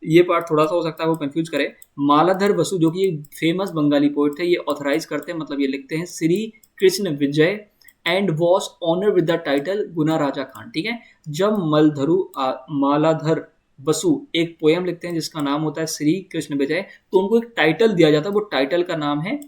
ये पार्ट थोड़ा सा हो सकता है वो कंफ्यूज करे। मालाधर बसु जो कि एक फेमस बंगाली पोइट थे, ये ऑथराइज करते हैं, मतलब ये लिखते हैं Shri Krishna Vijay and was honour with the title Guna Raja Khan, ठीक है। जब मालाधर बसु एक पोयम लिखते हैं जिसका नाम होता है श्री कृष्ण विजय, तो उनको एक टाइटल दिया जाता है, वो टाइटल का नाम है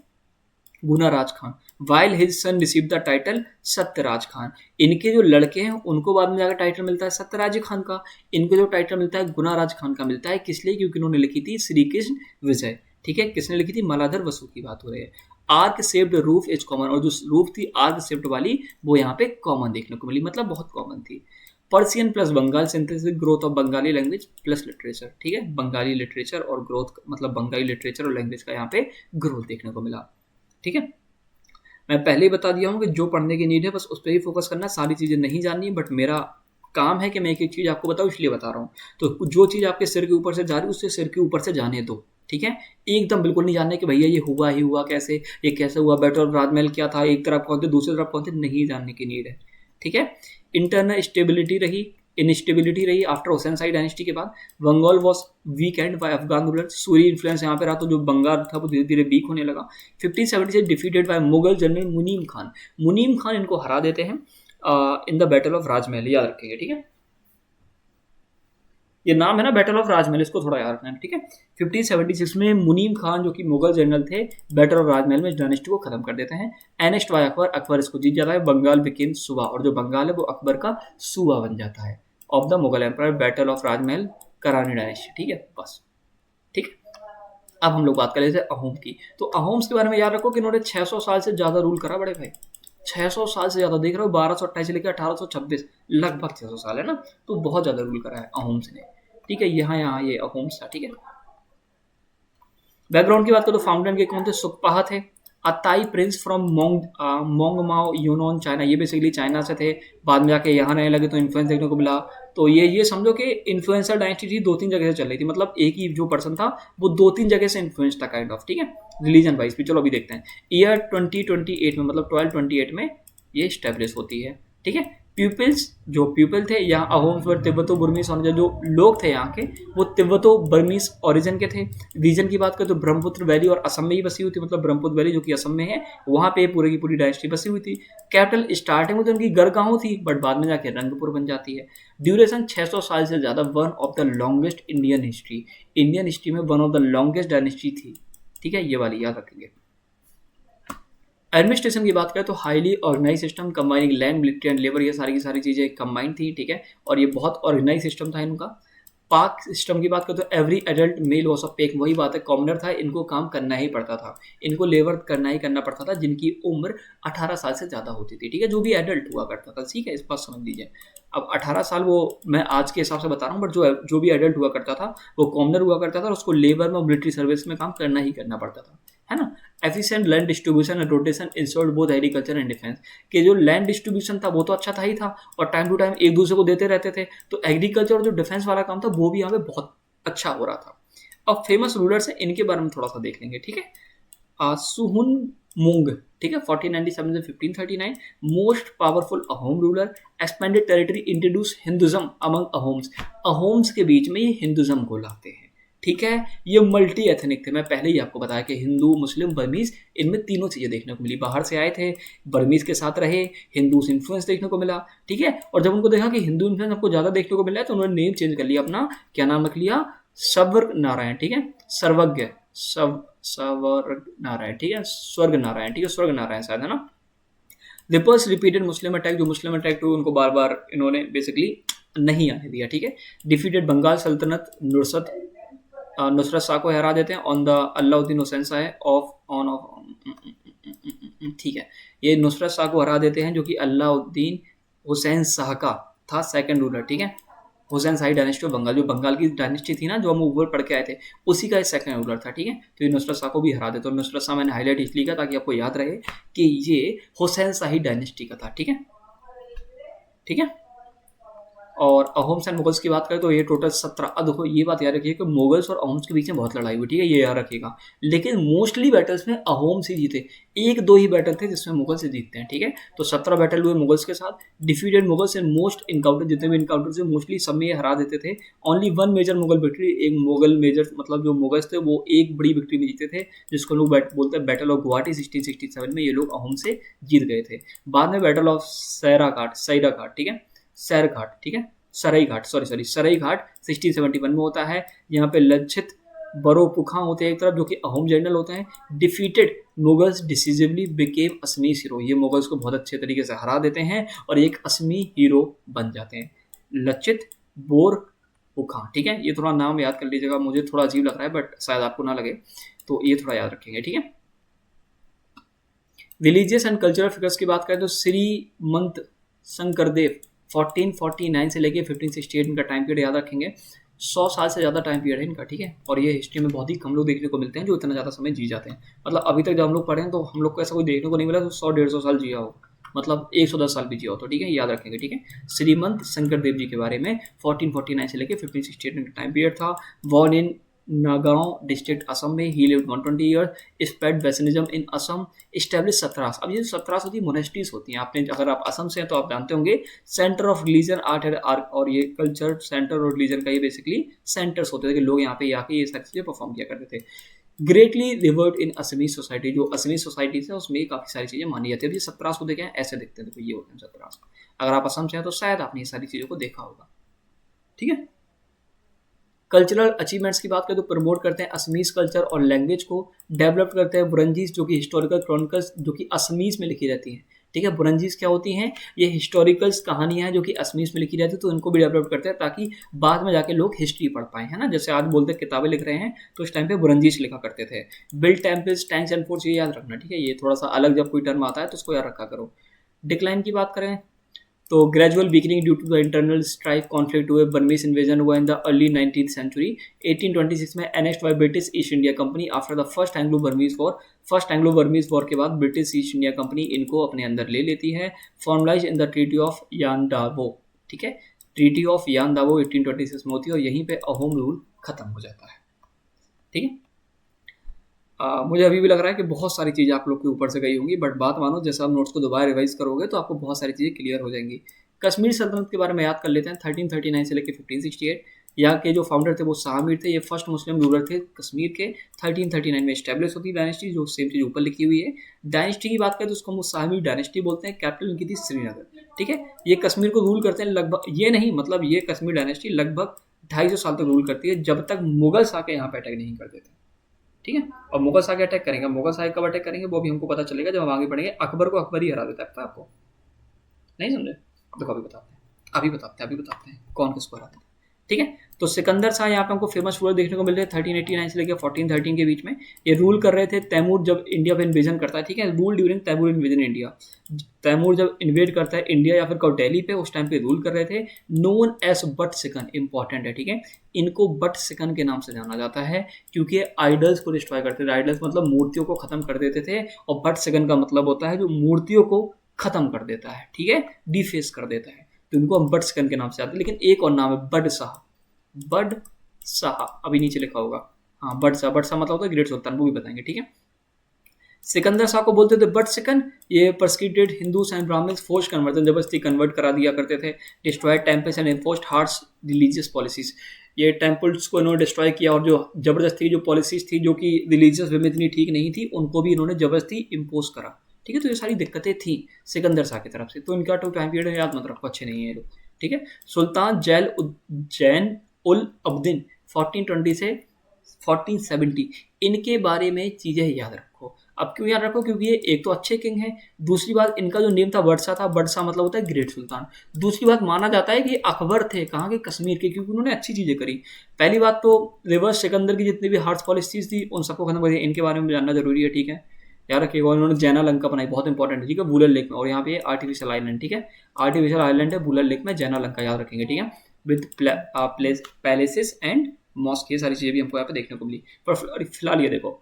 Gunaraj Khan. While his son receive the title Satyaraj Khan, इनके जो लड़के हैं उनको बाद में जाकर टाइटल मिलता है सत्यराज खान का, इनको जो टाइटल मिलता है गुनाराज खान का मिलता है। किस लिए? क्योंकि उन्होंने लिखी थी श्री कृष्ण विजय, ठीक है। किसने लिखी थी? मालाधर बसु की बात हो रही है। Arc shaped roof is common, और जो रूफ थी आर्क शेप्ड वाली वो यहाँ पे कॉमन देखने को मिली, मतलब बहुत कॉमन थी। Persian plus Bengal synthesis growth of Bengali language plus literature, ठीक है। बंगाली लिटरेचर और ग्रोथ, मतलब बंगाली लिटरेचर और लैंग्वेज का यहाँ पे ग्रोथ देखने को मिला, ठीक है। मैं पहले ही बता दिया हूँ कि जो पढ़ने की नीड है बस उस पर ही फोकस करना, सारी चीज़ें नहीं जाननी है, बट मेरा काम है कि मैं एक एक चीज़ आपको बताऊँ, इसलिए बता रहा हूँ। तो जो चीज़ आपके सिर के ऊपर से जा रही है उससे सिर के ऊपर से जाने दो, ठीक है। एकदम बिल्कुल नहीं जानने कि भैया ये हुआ ही हुआ कैसे, ये कैसे हुआ, बैटल ऑफ राजमहल क्या था, एक तरफ कौन थे दूसरी तरफ कौन थे, नहीं जानने की नीड है, ठीक है। इंटरनल स्टेबिलिटी रही, इनस्टेबिलिटी रही आफ्टर हुसैनसाई डायनेस्टी के बाद। Bengal was weak and by Afghan ruler, Suri influence यहाँ पे रहा, तो जो बंगाल था वो धीरे धीरे वीक होने लगा। 1570 से डिफीटेड बाय मुगल जनरल मुनीम खान, मुनीम खान इनको हरा देते हैं इन द बैटल ऑफ राजमहल, याद रखेंगे, ठीक है। ये नाम है ना बैटल ऑफ राजमहल, इसको थोड़ा याद रखना है, ठीक है। 1576 में मुनीम खान जो कि मुगल जनरल थे, बैटल ऑफ राजमहल में इस डायनेस्टी को खत्म कर देते हैं। एनेस्ट बाय अकबर, अकबर इसको जीत जाता है। बंगाल बिकेम सूबा, और जो बंगाल है वो अकबर का सूबा बन जाता है of the Mughal empire, battle of Rajmahal, Karani dynasty, ठीक है, बस, ठीक है। अब हम लोग बात कर लेते हैं अहोम की। तो अहोम्स के बारे में याद रखो कि इन्होंने 600 साल से ज़्यादा रूल करा बड़े भाई, 600 साल से ज़्यादा, देख रहे हो 1228 से लेकर 1826, लगभग 600 साल है ना, तो बहुत ज़्यादा रूल करा है अहोम्स ने, ठीक है। यहाँ ये अहोम्स था, ठीक है। बैकग्राउंड की बात करो तो फाउंडर के कौन थे? सुखपाहा थे, अताई प्रिंस फ्रॉम मोंगमाओ यूनोन चाइना, ये बेसिकली चाइना से थे, बाद में जाके यहाँ रहने लगे तो इन्फ्लुएंस देखने को मिला। तो ये समझो कि इन्फ्लुएंसर डायनेस्टी थी, 2-3 जगह से चल रही थी, मतलब एक ही जो पर्सन था वो 2-3 जगह से इन्फ्लुएंस था काइंड ऑफ, ठीक है, रिलीजन वाइज भी। चलो अभी देखते हैं। ईयर 2028 में, मतलब 1228 में ये स्टेब्लिश होती है, ठीक है। पीपल्स, जो पीपल थे यहाँ अहोम्स वर तिब्बतो बुर्मीस, और जो लोग थे यहाँ के वो तिब्बतो बर्मीस ओरिजिन के थे। रीजन की बात करें तो ब्रह्मपुत्र वैली और असम में ही बसी हुई थी, मतलब ब्रह्मपुत्र वैली जो कि असम में है वहाँ पे पूरी की पूरी डायनेस्टी बसी हुई थी। कैपिटल स्टार्टिंग में तो उनकी गढ़गांव थी, बट बाद में जाके रंगपुर बन जाती है। ड्यूरेशन 600 साल से ज़्यादा, one of the longest Indian history, Indian history में one of the longest dynasty थी, ठीक है, ये वाली याद रखेंगे। एडमिनिस्ट्रेशन की बात करें तो highly organise system combining land, military and labour, ये सारी की सारी चीज़ें कंबाइंड थी, ठीक है, और ये बहुत ऑर्गेनाइज सिस्टम था इनका। पाक सिस्टम की बात करें तो every adult mail was a pack, वही बात है, कॉमनर था, इनको काम करना ही पड़ता था, इनको लेबर करना ही करना पड़ता था जिनकी उम्र 18 साल से ज़्यादा होती थी, ठीक है, जो भी एडल्ट हुआ करता था, ठीक है, इस बात समझ लीजिए। अब 18 साल वो मैं आज के हिसाब से बता रहा हूँ, बट जो भी एडल्ट हुआ करता था वो कॉमनर हुआ करता था, और उसको लेबर में मिलिट्री सर्विस में काम करना ही करना पड़ता था, है ना। Efficient land distribution and rotation insured both agriculture and defence, के जो लैंड डिस्ट्रीब्यूशन था वो तो अच्छा था ही था, और टाइम टू टाइम एक दूसरे को देते रहते थे, तो एग्रीकल्चर और जो डिफेंस वाला काम था वो भी यहाँ पे बहुत अच्छा हो रहा था। अब फेमस रूलर्स हैं, इनके बारे में थोड़ा सा देख लेंगे, ठीक है। सुहुन मुंग, ठीक है, 1497 से 1539, most powerful Ahom ruler, expanded territory, introduce Hinduism among Ahoms, Ahoms के बीच में ये हिंदुज्म को लाते हैं, ठीक है। ये मल्टी एथनिक थे, मैं पहले ही आपको बताया कि हिंदू मुस्लिम बर्मीज, इनमें तीनों चीज़ें देखने को मिली, बाहर से आए थे, बर्मीज के साथ रहे, हिंदू से इन्फ्लुएंस देखने को मिला, ठीक है। और जब उनको देखा कि हिंदू इन्फ्लुएंस आपको ज़्यादा देखने को मिला है तो उन्होंने नेम चेंज कर लिया अपना, क्या नाम रख लिया? स्वर्ग नारायण, ठीक है, सर्वज्ञ, स्वर्ग नारायण, ठीक है, स्वर्ग नारायण, ठीक है, स्वर्ग नारायण शायद, है ना। रिपर्स रिपीटेड मुस्लिम अटैक, जो मुस्लिम अटैक हुए उनको बार बार इन्होंने बेसिकली नहीं आने दिया, ठीक है। डिफीटेड बंगाल सल्तनत, नुसरत शाह को हरा देते हैं on the Alauddin Hussain Shah of on off, ठीक है, ये नुसरत शाह को हरा देते हैं जो कि अलाउद्दीन हुसैन शाह का था सेकंड रूलर, ठीक है। हुसैन शाही डायनेस्टी ऑफ बंगाल, जो बंगाल की डायनेस्टी थी ना, जो हम ऊपर पढ़ के आए थे, उसी का सेकंड रूलर था, ठीक है। तो ये नुसरत शाह को भी हरा देते, तो नुसरत शाह मैंने हाईलाइट इसलिए किया ताकि आपको याद रहे कि ये हुसैन शाही डायनेस्टी का था, ठीक है, ठीक है। और अहोम्स एंड मुगल्स की बात करें तो ये टोटल 17। अब देखो ये बात याद रखिए कि मुगल्स और अहोम्स के बीच में बहुत लड़ाई हुई, ठीक है, ये याद रखिएगा। लेकिन मोस्टली बैटल्स में अहोम्स ही जीते, एक दो ही बैटल थे जिसमें मुगल्स ही जीतते हैं, ठीक है। तो 17 बैटल हुए मुगल्स के साथ, defeated Mughals in most encounter, जितने भी इनकाउंटर थे मोस्टली सब में ये हरा देते थे। Only one major Mughal victory, एक मुगल मेजर मतलब जो मुगल्स थे वो एक बड़ी विक्ट्री में जीते थे, जिसको लोग बोलते हैं बैटल ऑफ गुवाहाटी 1667 में, ये लोग अहोम से जीत गए थे। बाद में बैटल ऑफ सैराघाट, ठीक है, सैरघाट, ठीक है, सराई घाट, सराई घाट 1671 में होता है। यहाँ पे लक्षित बरोपुखा होते हैं एक तरफ, जो कि अहोम जनरल होते हैं। डिफीटेड मुगल्स डिसिसिवली बिकेम असमी हीरो, ये मुगल्स को बहुत अच्छे तरीके से हरा देते हैं और एक असमी हीरो बन जाते हैं, लक्षित बोरपुखा, ठीक है। ये थोड़ा नाम याद कर लीजिएगा, मुझे थोड़ा अजीब लग रहा है बट शायद आपको ना लगे, तो ये थोड़ा याद रखेंगे, ठीक है। रिलीजियस एंड कल्चरल फिगर्स की बात करें तो श्रीमंत शंकरदेव 1449 से लेके 1568 इनका टाइम पीरियड याद रखेंगे। 100 साल से ज़्यादा टाइम पीरियड है इनका, ठीक है। और ये हिस्ट्री में बहुत ही कम लोग देखने को मिलते हैं जो इतना ज़्यादा समय जी जाते हैं। मतलब अभी तक जब हम लोग पढ़े हैं तो हम लोग को ऐसा कोई देखने को नहीं मिला तो 100-150 साल जिया हो, मतलब 110 साल भी जिया हो, तो ठीक है, याद रखेंगे, ठीक है। श्रीमंत शंकरदेव जी के बारे में 1449 से लेकर 1568 इनका टाइम पीरियड था। Born in Nagaon district Assam में, he lived 120 years, spread Vaishnavism in Assam, establish satras. अब ये 17 होती मोनेस्ट्रीज होती हैं, आपने अगर आप असम से हैं तो आप जानते होंगे, centre of religion art and art, और ये कल्चर सेंटर और रिलीजन का ये बेसिकली सेंटर्स होते थे कि लोग यहाँ पे आके ये सारी चीज़ें परफॉर्म किया करते थे। ग्रेटली रिवर्ड इन असमी सोसाइटी, जो असमी सोसाइटी है उसमें काफ़ी सारी चीज़ें मानी जाती है। ये 17 को देखें ऐसे देखते हैं, देखो ये होते हैं 17। अगर आप असम से हैं तो शायद आपने ये सारी चीज़ों को देखा होगा, ठीक है। कल्चरल अचीवमेंट्स की बात करें तो प्रमोट करते हैं असमीज कल्चर और लैंग्वेज को, डेवलप करते हैं बुरंजीज, जो कि हिस्टोरिकल क्रॉनिकल्स जो कि असमीज में लिखी रहती हैं, ठीक है। बुरंजीज क्या होती हैं, ये हिस्टोरिकल्स कहानियां हैं जो कि असमीज में लिखी रहती है, तो इनको भी डेवलप करते हैं ताकि बाद में जाके लोग हिस्ट्री पढ़ पाएं, है ना। जैसे आज बोलते हैं किताबें लिख रहे हैं तो उस टाइम पे बुरंजीज लिखा करते थे। Build temples, tanks and forts, ये याद रखना, ठीक है। ये थोड़ा सा अलग जब कोई टर्म आता है तो उसको याद रखा करो। डिक्लाइन की बात करें तो gradual weakening due to the internal strike conflict हुए, बर्मीज इन्वेजन हुआ in the early 19th century. 1826 में annexed by British East India company after the first Anglo Burmese war, first Anglo Burmese war के बाद British East India company इनको अपने अंदर ले लेती है। Formalise in the treaty of Yandabo, ठीक है, ट्रीटी ऑफ यानदावो 1826 में होती है और यहीं पे अहोम रूल खत्म हो जाता है, ठीक है। मुझे अभी भी लग रहा है कि बहुत सारी चीज़ें आप लोग के ऊपर से गई होंगी, बट बात मानो जैसे आप नोट्स को दोबारा रिवाइज करोगे तो आपको बहुत सारी चीज़ें क्लियर हो जाएंगी। कश्मीर सल्तनत के बारे में याद कर लेते हैं। 1339 से लेकर 1568, यहाँ के जो फाउंडर थे वो शाह मीर थे, ये फर्स्ट मुस्लिम रूलर थे कश्मीर के। 1339 में स्टैब्लिश होती डायनेस्टी, जो सेम चीज़ ऊपर लिखी हुई है। डायनेस्टी की बात करें तो उसको हम शाह मीर डायनेस्टी बोलते हैं। कैपिटल इनकी थी श्रीनगर, ठीक है। ये कश्मीर को रूल करते हैं लगभग, ये नहीं मतलब ये कश्मीर डायनेस्टी लगभग 250 साल तक रूल करती है, जब तक मुगल्स आके यहाँ पे अटैक नहीं कर देते, ठीक है। और मुगल्स आगे अटैक करेंगे, मुगल्स आगे कब अटैक करेंगे वो भी हमको पता चलेगा जब हम आगे बढ़ेंगे। अकबर को अकबर ही हरा देता है, आपको नहीं समझे, देखो अभी बताते हैं कौन किसको हराता है, ठीक है। तो सिकंदर शाह यहाँ पे हमको फेमस रूलर देखने को मिल रहे हैं 1389 से लेकर 1413 के बीच में। ये रूल कर रहे थे। तैमूर जब इंडिया पे इन्वेजन करता है, ठीक है, rule during Timur invasion India. Timur जब इन्वेड करता है इंडिया या फिर दिल्ली पे, उस टाइम पे रूल कर रहे थे। Known as But Shikan, important है, ठीक है। इनको बट सिकन के नाम से जाना जाता है क्योंकि आइडल्स को डिस्ट्रॉय करते थे। आइडल्स मतलब मूर्तियों को खत्म कर देते थे, और बट सिकन का मतलब होता है जो मूर्तियों को खत्म कर देता है, ठीक है, डिफेस कर देता है, तो इनको हम बट सिकन के नाम से आते हैं। लेकिन एक और नाम है बड शाह, बड शाह अभी नीचे लिखा होगा, हाँ बड शाह मतलब होता है ग्रेट सुल्तान, वो भी बताएंगे, ठीक है। सिकंदर शाह को बोलते थे बट सिकन। ये persecuted Hindus and Brahmins, force conversion, जबरदस्ती कन्वर्ट करा दिया करते थे। Destroyed temples and enforced harsh religious policies, ये टेम्पल्स को इन्होंने डिस्ट्रॉय किया और जो जबरदस्ती जो पॉलिसीज थी जो कि रिलीजियस वे में इतनी ठीक नहीं थी, उनको भी इन्होंने जबरदस्ती इम्पोज करा, ठीक है। तो ये सारी दिक्कतें थी सिकंदर शाह की तरफ से, तो इनका टाइम पीरियड याद मत रखो, अच्छे नहीं है लोग, ठीक है। सुल्तान जैन उल अब्दीन 1420 से 1470, इनके बारे में चीज़ें याद रखो। अब क्यों याद रखो, क्योंकि ये एक तो अच्छे किंग हैं, दूसरी बात इनका जो नेम था बडशाह था, बडशाह मतलब होता है ग्रेट सुल्तान। दूसरी बात माना जाता है कि अकबर थे कहाँ के, कश्मीर के, क्योंकि उन्होंने अच्छी चीज़ें करी। पहली बात तो रिवर्स सिकंदर की जितनी भी हार्श पॉलिसीज थी उन सबको खत्म कर दिया, इनके बारे में जानना जरूरी है, ठीक है। याद रखिएगा, उन्होंने जैना लंका बनाई, बहुत इंपॉर्टेंट है, ठीक है, बुलर लेक में, और यहाँ पे आर्टिफिशियल आइलैंड, ठीक है, आर्टिफिशियल आइलैंड है बुलर लेक में, जैना लंका, याद रखेंगे, ठीक है। विद पैलेसेस एंड मॉस्क, ये सारी चीज़ें भी हमको यहाँ पे देखने को मिली। पर फिलहाल ये देखो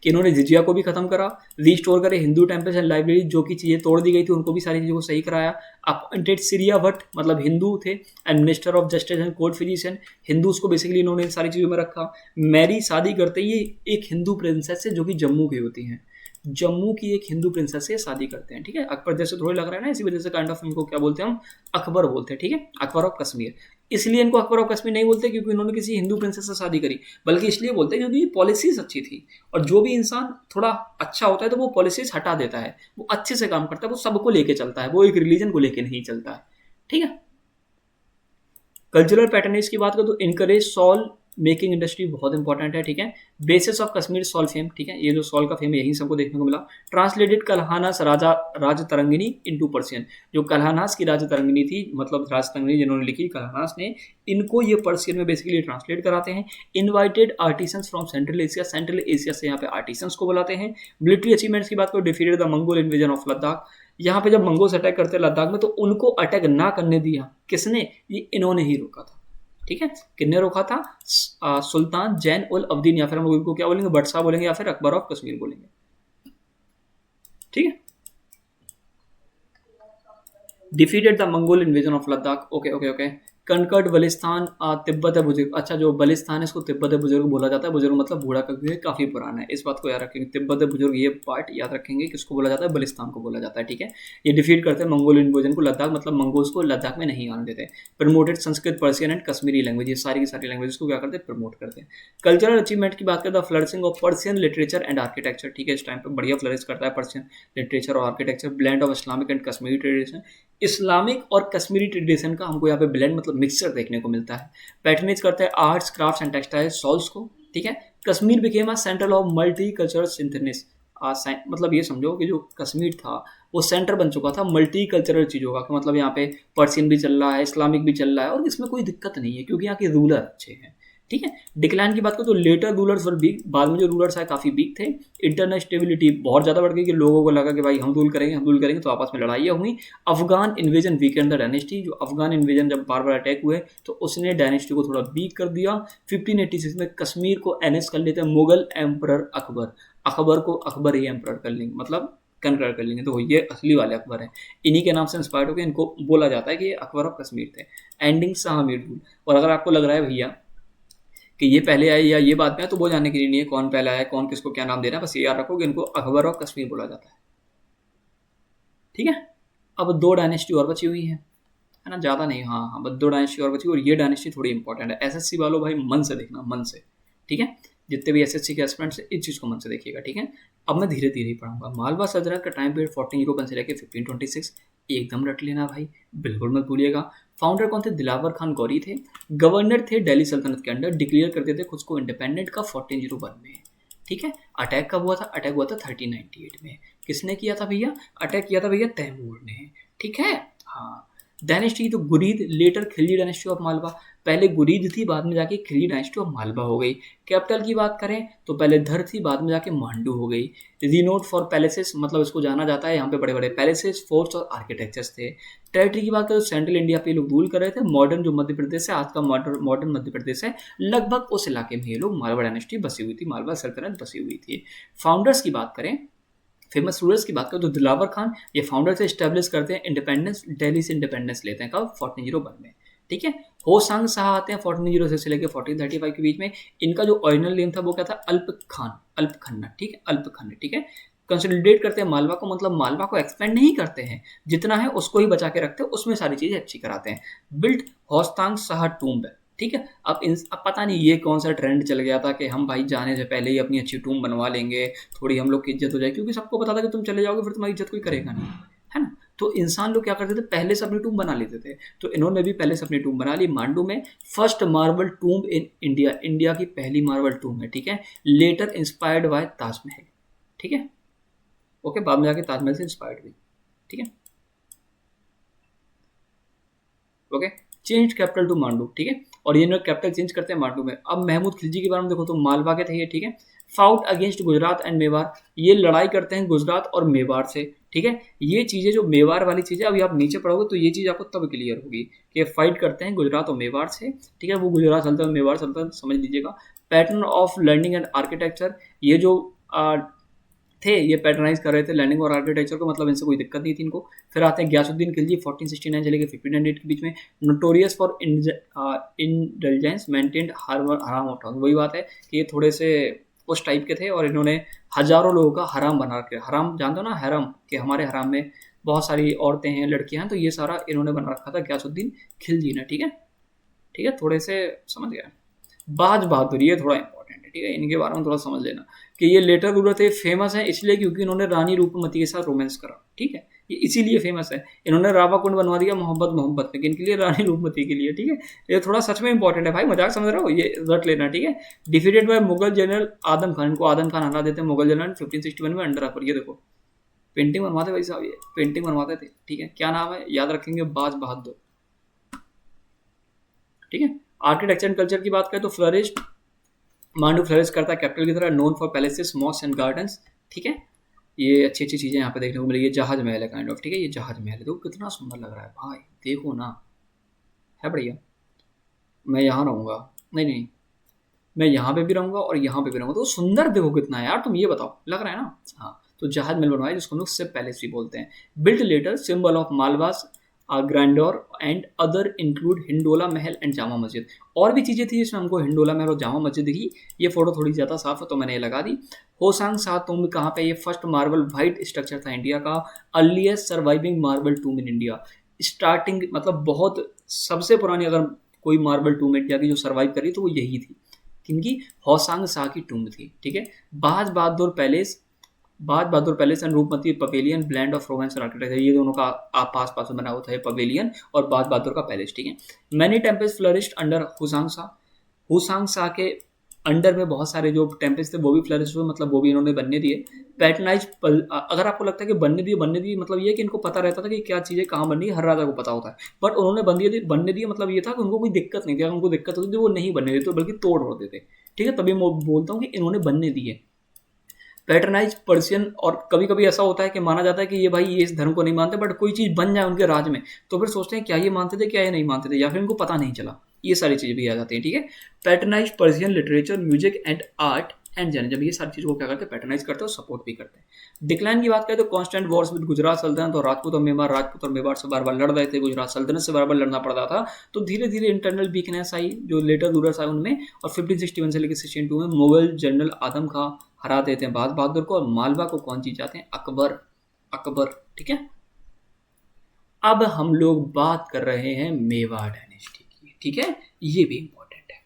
कि इन्होंने जिजिया को भी खत्म करा, रीस्टोर करे हिंदू टेम्पल्स एंड लाइब्रेरी, जो की चीज़ें तोड़ दी गई थी उनको भी सारी चीज़ों को सही कराया। अपॉइंटेड सीरिया भट्ट, मतलब हिंदू थे, and minister of justice and court physician, Hindus को बेसिकली इन्होंने सारी चीज़ों में रखा। मैरी शादी करते ही एक हिंदू प्रिंसेस से जो कि जम्मू की होती हैं, जम्मू की एक हिंदू प्रिंसेस से शादी करते हैं, ठीक है। अकबर जैसे थोड़ी लग रहा है ना, इसी वजह से काइंड ऑफ इनको क्या बोलते हैं हम, अकबर बोलते हैं, ठीक है, अकबर ऑफ कश्मीर। इसलिए इनको अकबर ऑफ कश्मीर नहीं बोलते क्योंकि इन्होंने किसी हिंदू प्रिंसेस से शादी करी, बल्कि इसलिए बोलते हैं क्योंकि पॉलिसीज अच्छी थी। और जो भी इंसान थोड़ा अच्छा होता है तो वो पॉलिसीज हटा देता है, वो अच्छे से काम करता है, वो सबको लेके चलता है, वो एक रिलीजन को लेके नहीं चलता है, ठीक है। कल्चरल पैटर्नेज की बात करें तो इनकरेज सॉल मेकिंग इंडस्ट्री बहुत इंपॉर्टेंट है, ठीक है। Basis of Kashmir shawl fame, ठीक है, ये जो सॉल का फेम है यही सबको देखने को मिला। ट्रांसलेटेड कल्हानास राजा राज तरंगिनी इनटू पर्शियन, जो कल्हानास की राज तरंगिनी थी, मतलब राज तरंगिनी जिन्होंने लिखी कल्हानास ने, इनको ये पर्शियन में बेसिकली ट्रांसलेट कराते हैं। Invited artisans from central Asia, central Asia से यहाँ पे आर्टिसंस को बुलाते हैं। मिलिट्री अचीवमेंट्स की बात करो, defeated the Mongol invasion of Ladakh, यहाँ पे जब मंगोल्स अटैक करते लद्दाख में तो उनको अटैक ना करने दिया किसने, ये इन्होंने ही रोका था, ठीक है। किसने रोका था, सुल्तान जैन उल अब्दीन, या फिर हम लोग इनको क्या बोलेंगे, बटशाह बोलेंगे, या फिर अकबर ऑफ कश्मीर बोलेंगे, ठीक है। Defeated the Mongol invasion of Ladakh, okay okay okay. Conquered Baltistan, Tibet है बुजुर्ग, अच्छा जो बलिस्तान है इसको तिब्बत है बुजुर्ग बोला जाता है, बुजुर्ग मतलब बूढ़ा, क्योंकि काफ़ी पुराना है, इस बात को याद रखेंगे, तिब्बत है बुजुर्ग ये पार्ट याद रखेंगे, किसको बोला जाता है, बलिस्तान को बोला जाता है, ठीक है। ये डिफीट करते हैं मंगोल इन्वेजन को, लद्दाख मतलब मंगोल्स को लद्दाख में नहीं आने देते। Promoted Sanskrit, Persian and Kashmiri language, ये सारी की सारी लैंग्वेज को क्या करते हैं, प्रमोट करते हैं। कल्चरल अचीवमेंट की बात करें तो flourishing of Persian literature and architecture, ठीक है, इस टाइम पे बढ़िया फ्लरिश करता है पर्शियन लिटरेचर और architecture. Blend of Islamic and Kashmiri tradition, Islamic और कश्मीरी ट्रेडिशन का हमको यहाँ पे ब्लेंड मतलब मिक्सचर देखने को मिलता है। पैटर्नेज करते हैं arts crafts and textile souls को, ठीक है। Kashmir became a centre of multi cultural synthesis, मतलब ये समझो कि जो कश्मीर था वो सेंटर बन चुका था मल्टी कल्चरल चीज़ों का, कि मतलब यहाँ पे पर्शियन भी चल रहा है, इस्लामिक भी चल रहा है, और इसमें कोई दिक्कत नहीं है क्योंकि यहाँ के रूलर अच्छे हैं, ठीक है। डिक्लाइन की बात करें तो लेटर रूलर्स वर वीक, बाद में जो रूलर्स आए काफ़ी वीक थे। इंटरनल स्टेबिलिटी बहुत ज़्यादा बढ़ गई कि लोगों को लगा कि भाई हम रूल करेंगे तो आपस में लड़ाइयाँ हुई। Afghan invasion Weeknd the dynasty, जो अफगान इन्वेजन जब बार बार अटैक हुए तो उसने डायनेस्टी को थोड़ा वीक कर दिया। 1586 में कश्मीर को एनेक्स कर लेते हैं मुगल एम्परर अकबर, अकबर को अकबर ही एम्परर कर लेंगे, मतलब कन्वर्ट कर लेंगे, तो ये असली वाले अकबर हैं। इन्हीं के नाम से इंस्पायर्ड होकर इनको बोला जाता है कि ये अकबर ऑफ कश्मीर थे। एंडिंग शाह मीर रूल, और अगर आपको लग रहा है भैया कि ये पहले आए या ये बाद में आए, तो वो जानने के लिए नहीं है कौन पहले आया, कौन किसको क्या नाम दे रहा है, बस ये याद रखो कि इनको अकबर ऑफ कश्मीर बोला जाता है, ठीक है। अब दो डायनेस्टी और बची हुई है ना, ज़्यादा नहीं, हाँ हाँ, बस दो डायनेस्टी और बची, और ये डायनेस्टी थोड़ी इंपॉर्टेंट है। एसएससी वालों भाई मन से देखना, मन से, ठीक है। जितने भी एसएससी के एस्पिरेंट्स हैं इस चीज़ को मन से देखिएगा, ठीक है। अब मैं धीरे धीरे ही पढ़ूंगा। मालवा सल्तनत का टाइम पीरियड 1401 से लेकर 1526, एकदम रट लेना भाई, बिल्कुल मत भूलिएगा। फाउंडर कौन थे, दिलावर खान गौरी थे। गवर्नर थे दिल्ली सल्तनत के अंडर, डिक्लेयर करते थे खुद को इंडिपेंडेंट का 1401 में, ठीक है। अटैक कब हुआ था, अटैक हुआ था 1398 में। किसने किया था भैया, अटैक किया था भैया तैमूर ने, ठीक है। हाँ, डायनेस्टी तो Ghurid, later Khilji dynasty of Malwa, पहले गुरीद थी बाद में जाके खिलजी डायनेस्टी ऑफ मालवा हो गई। कैपिटल की बात करें तो पहले धर थी बाद में जाके मांडू हो गई। रिनोट फॉर पैलेसेस, मतलब इसको जाना जाता है, यहाँ पे बड़े बड़े पैलेसेस, फोर्ट्स और आर्किटेक्चर्स थे। टेरिटरी की बात करें तो सेंट्रल इंडिया पे लोग रूल कर रहे थे। मॉडर्न जो मध्य प्रदेश है, आज का मॉडर्न मध्य प्रदेश है, लगभग उस इलाके में ये लोग मालवा डायनेस्टी बसी हुई थी, मालवा सल्तनत बसी हुई थी। फाउंडर्स की बात करें, फेमस रूलर्स की बात करें तो दिलावर खान ये फाउंडर से इस्टेब्लिश करते हैं इंडिपेंडेंस, दिल्ली से इंडिपेंडेंस लेते हैं कब, 1401 में, ठीक है। होसांग शाह आते हैं 1406 से लेकर 1435 के बीच में। इनका जो ओरिजिनल नेम था वो क्या था, अल्प खान, अल्प खन्ना, ठीक है, अल्प खन्ना, ठीक है। कंसोलिडेट करते हैं मालवा को, मतलब मालवा को एक्सपेंड नहीं करते हैं, जितना है उसको ही बचा के रखते हैं, उसमें सारी चीज़ें अच्छी कराते हैं। बिल्ट होस्तांग शाह टूम्ब, ठीक है। अब पता नहीं ये कौन सा ट्रेंड चल गया था कि हम भाई जाने से पहले ही अपनी अच्छी टूम बनवा लेंगे, थोड़ी हम लोग की इज्जत हो जाए, क्योंकि सबको पता था कि तुम चले जाओगे फिर तुम्हारी इज्जत कोई करेगा नहीं, है ना। तो इंसान लोग क्या करते थे, पहले से अपनी टूम बना लेते थे, तो इन्होंने भी पहले से अपनी टूम बना ली। मांडू में first marble tomb in India, India की पहली मार्बल टूम है, ठीक है। लेटर इंस्पायर्ड बाय ताजमहल, ठीक है, ओके, बाद में जाके ताजमहल से इंस्पायर्ड हुई, ठीक है, okay. Change capital to Mandu, ठीक है, और ये लोग कैपिटल चेंज करते हैं मांडू में। अब महमूद खिलजी के बारे में देखो तो मालवा के थे ये, ठीक है। Fought against Gujarat and Mewar, ये लड़ाई करते हैं गुजरात और मेवाड़ से, ठीक है। ये चीज़ें जो मेवाड़ वाली चीज़ें, अभी आप नीचे पढ़ोगे तो ये चीज़ आपको तब क्लियर होगी कि फाइट करते हैं गुजरात और मेवाड़ से, ठीक है। वो गुजरात सल्तनत मेवाड़ सल्तनत समझ लीजिएगा। Pattern of learning and architecture, ये जो थे ये पैटर्नाइज कर रहे थे लर्निंग और आर्किटेक्चर को, मतलब इनसे कोई दिक्कत नहीं थी इनको। फिर आते हैं गयासुद्दीन खिलजी 1469 से लेकर 1500 के बीच में, नोटोरियस फॉर इंडल्जेंस मेंटेन्ड हराम ऑफ टाउन। वही बात है कि ये थोड़े से उस टाइप के थे और इन्होंने हजारों लोगों का हराम बना रखे। हराम जानते हो ना, हरम, कि हमारे हराम में बहुत सारी औरतें हैं, लड़कियां हैं, तो ये सारा इन्होंने बना रखा था गयासुद्दीन खिलजी ने, ठीक है। ठीक है, थोड़े से समझ गया। बाज बहादुर, ये थोड़ा इंपॉर्टेंट है, ठीक है, इनके बारे में थोड़ा समझ लेना कि ये लेटर रूलर थे, फेमस है इसलिए क्योंकि इन्होंने रानी रूपमती के साथ रोमांस करा, ठीक है, ये इसीलिए फेमस है। इन्होंने रावा कुंड बनवा दिया मोहब्बत में, किन के लिए? रानी रूपमती के लिए, ठीक है। ये थोड़ा सच में इंपॉर्टेंट है भाई, मजाक समझ रहे हो, ये रट लेना, ठीक है। डिफीटेड बाय मुगल जनरल आदम खान, इनको आदम खान हरा देते हैं मुगल जनरल 1561 में अंडर अकबर। ये देखो पेंटिंग बनवाते भाई साहब, ये पेंटिंग बनवाते थे, ठीक है। क्या नाम है याद रखेंगे? बाज बहादुर, ठीक है। आर्किटेक्चर एंड कल्चर की बात करें तो फ्लरिश, मांडू फ्लरिश करता है कैपिटल की तरह, known for palaces mosque and gardens, ठीक है। ये अच्छी अच्छी चीज़ें यहाँ पे देखने को मिलेगी। जहाज महल है काइंड ऑफ, ठीक है, ये जहाज महल है, देखो कितना सुंदर लग रहा है भाई, देखो ना, है बढ़िया। मैं यहाँ रहूँगा, नहीं नहीं, मैं यहाँ पे भी रहूँगा और यहाँ पे भी रहूँगा, तो सुंदर देखो कितना है यार, तुम ये बताओ, लग रहा है ना? हाँ, तो जहाज महल बनवाया जिसको हम लोग शिप पैलेस भी बोलते हैं। Built later symbol of Malwa's grandeur and other include Hindola Mahal and Jama Masjid. और भी चीज़ें थी जिसमें हमको हिंडोला महल और जामा मस्जिद दिखी। ये फोटो थोड़ी ज़्यादा साफ है तो मैंने ये लगा दी। होसांग सा टूम्ब कहाँ पे? ये फर्स्ट मार्बल वाइट स्ट्रक्चर था इंडिया का, earliest surviving marble tomb in India. Starting मतलब बहुत सबसे पुरानी अगर कोई मार्बल टूम्ब इंडिया की जो सर्वाइव करी तो वो यही थी, किनकी? होसांग शाह की टूम्ब थी, ठीक है। Baz Bahadur palace and Rupmati pavilion, blend of romance और आर्किटेक्चर, ये दोनों का पास पास में बना हुआ था पवेलियन और बाज बहादुर का पैलेस, ठीक है। Many temples flourished under Hoshang Shah के अंडर में बहुत सारे जो टेम्पल्स थे वो भी फ्लरिश हुए, मतलब वो भी इन्होंने बनने दिए। पैटर्नाइज, अगर आपको लगता है कि बनने दिए मतलब ये कि इनको पता रहता था कि क्या चीज़ें कहाँ बननी है, हर राजा को पता होता है, बट उन्होंने बनने दिए मतलब ये था कि उनको कोई दिक्कत नहीं थी। अगर उनको दिक्कत होती थी वो नहीं बनने देते बल्कि तोड़ देते, ठीक है। तभी मैं बोलता हूँ कि इन्होंने बनने दिए। पैटर्नाइज पर्शियन, और कभी कभी ऐसा होता है कि माना जाता है कि ये भाई ये इस धर्म को नहीं मानते, बट कोई चीज़ बन जाए उनके राज में तो फिर सोचते हैं क्या ये मानते थे क्या ये नहीं मानते थे, या फिर इनको पता नहीं चला, ये सारी चीज़ें भी आ जाती हैं, ठीक है। Patronise Persian literature, music and art and journalism, ये सारी चीज़ों को क्या करते हैं? पैटर्नाइज करते हैं और सपोर्ट भी करते हैं। डिक्लाइन की बात करें तो कॉन्स्टेंट वॉर्स विद गुजरात सल्तनत और राजपूत और मेवाड़ से बार बार लड़ रहे थे, गुजरात सल्तनत से बार बार लड़ना पड़ता था, तो धीरे धीरे इंटरनल वीकनेस आई जो लेटर रूलर्स आए उनमें, और 1561 से लेकर 1602 में मुगल जनरल आदम खां हरा देते हैं बाज बहादुर को, और मालवा को कौन जीत जाते हैं? अकबर, ठीक है। अब हम लोग बात कर रहे हैं मेवाड़ डायनेस्टी की, ठीक है, ये भी इंपॉर्टेंट है,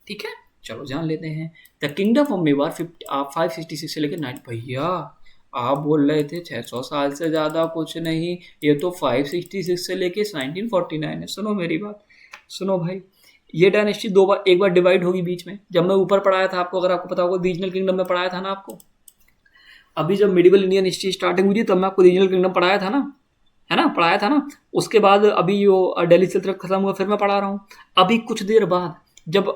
ठीक है। चलो जान लेते हैं। द किंगडम ऑफ मेवाड़ 566 से लेकर 9, भैया आप बोल रहे थे 600 साल से ज़्यादा कुछ नहीं, ये तो 566 से लेके 1949 है। सुनो मेरी बात, सुनो भाई, ये डायनेस्टी एक बार डिवाइड होगी बीच में। जब मैं ऊपर पढ़ाया था आपको, अगर आपको पता होगा, रीजनल किंगडम में पढ़ाया था ना आपको। अभी जब मिडिवल इंडियन हिस्ट्री स्टार्टिंग हुई थी तब मैं आपको रीजनल किंगडम पढ़ाया था ना, है ना, पढ़ाया था ना। उसके बाद अभी जो दिल्ली सल्तनत खत्म हुआ फिर मैं पढ़ा रहा हूँ। अभी कुछ देर बाद जब